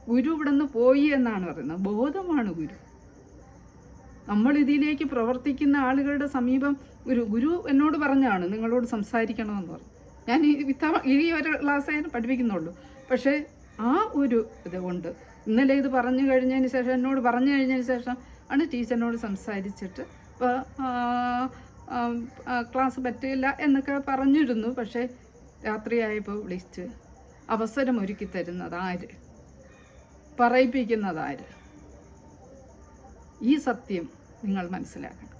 [SPEAKER 2] ഗുരു ഇവിടെ നിന്ന് പോയി എന്നാണ് പറയുന്നത്. ബോധമാണ് ഗുരു. നമ്മൾ ഇതിലേക്ക് പ്രവർത്തിക്കുന്ന ആളുകളുടെ സമീപം ഗുരു എന്നോട് പറഞ്ഞാണ് നിങ്ങളോട് സംസാരിക്കണമെന്ന് പറഞ്ഞു. ഞാൻ ഈ ഒരു ക്ലാസ്സേ പഠിപ്പിക്കുന്നുള്ളൂ. പക്ഷേ ആ ഒരു ഇതുകൊണ്ട് ഇന്നലെ ഇത് പറഞ്ഞു കഴിഞ്ഞതിന് ശേഷം, എന്നോട് പറഞ്ഞു കഴിഞ്ഞതിന് ശേഷം ആണ് ടീച്ചറിനോട് സംസാരിച്ചിട്ട് ക്ലാസ് പറ്റില്ല എന്നൊക്കെ പറഞ്ഞിരുന്നു. പക്ഷേ രാത്രിയായപ്പോൾ വിളിച്ച് അവസരമൊരുക്കി തരുന്നതാര്, പറയിപ്പിക്കുന്നതാര്? ഈ സത്യം നിങ്ങൾ മനസ്സിലാക്കണം.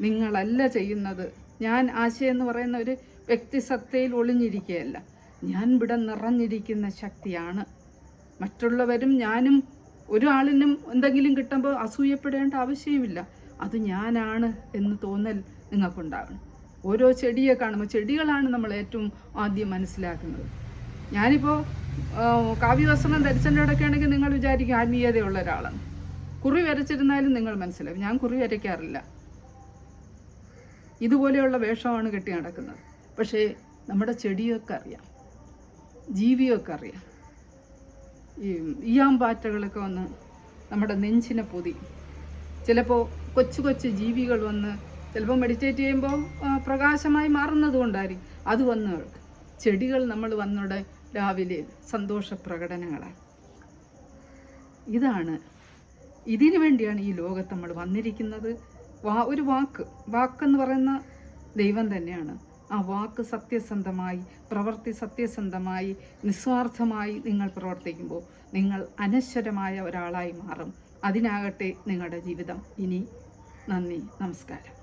[SPEAKER 2] നിങ്ങളല്ല ചെയ്യുന്നത്. ഞാൻ ആശയം എന്ന് പറയുന്ന ഒരു വ്യക്തിസത്തയിൽ ഒളിഞ്ഞിരിക്കുകയല്ല. ഞാൻ ഇവിടെ നിറഞ്ഞിരിക്കുന്ന ശക്തിയാണ്. മറ്റുള്ളവരും ഞാനും ഒരാളിനും എന്തെങ്കിലും കിട്ടുമ്പോൾ അസൂയപ്പെടേണ്ട ആവശ്യമില്ല. അത് ഞാനാണ് എന്ന് തോന്നൽ നിങ്ങൾക്കുണ്ടാകണം. ഓരോ ചെടിയെ കാണുമ്പോൾ, ചെടികളാണ് നമ്മൾ ഏറ്റവും ആദ്യം മനസ്സിലാക്കുന്നത്. ഞാനിപ്പോൾ കാവ്യവസ്ത്രം ധരിച്ചതിൻ്റെയൊക്കെ ആണെങ്കിൽ നിങ്ങൾ വിചാരിക്കും ആത്മീയതയുള്ള ഒരാളാണ്. കുറി വരച്ചിരുന്നാലും നിങ്ങൾ മനസ്സിലാവും ഞാൻ കുറി വരയ്ക്കാറില്ല. ഇതുപോലെയുള്ള വേഷമാണ് കെട്ടി നടക്കുന്നത്. പക്ഷേ നമ്മുടെ ചെടിയൊക്കെ അറിയാം, ജീവിയൊക്കെ അറിയാം. ഈ ഈയാമ്പാറ്റകളൊക്കെ വന്ന് നമ്മുടെ നെഞ്ചിനെ പൊതി. ചിലപ്പോൾ കൊച്ചു കൊച്ചു ജീവികൾ വന്ന് ചിലപ്പോൾ മെഡിറ്റേറ്റ് ചെയ്യുമ്പോൾ പ്രകാശമായി മാറുന്നത് കൊണ്ടായിരിക്കും അത് വന്ന് ചെടികൾ നമ്മൾ വന്നോടെ രാവിലെ സന്തോഷ പ്രകടനങ്ങളാണ്. ഇതിനു വേണ്ടിയാണ് ഈ ലോകത്ത് നമ്മൾ വന്നിരിക്കുന്നത്. ഒരു വാക്കെന്ന് പറയുന്ന ദൈവം തന്നെയാണ്. ആ വാക്ക് സത്യസന്ധമായി, പ്രവൃത്തി സത്യസന്ധമായി, നിസ്വാർത്ഥമായി നിങ്ങൾ പ്രവർത്തിക്കുമ്പോൾ നിങ്ങൾ അനശ്വരമായ ഒരാളായി മാറും. അതിനാകട്ടെ നിങ്ങളുടെ ജീവിതം. ഇനി നന്ദി, നമസ്കാരം.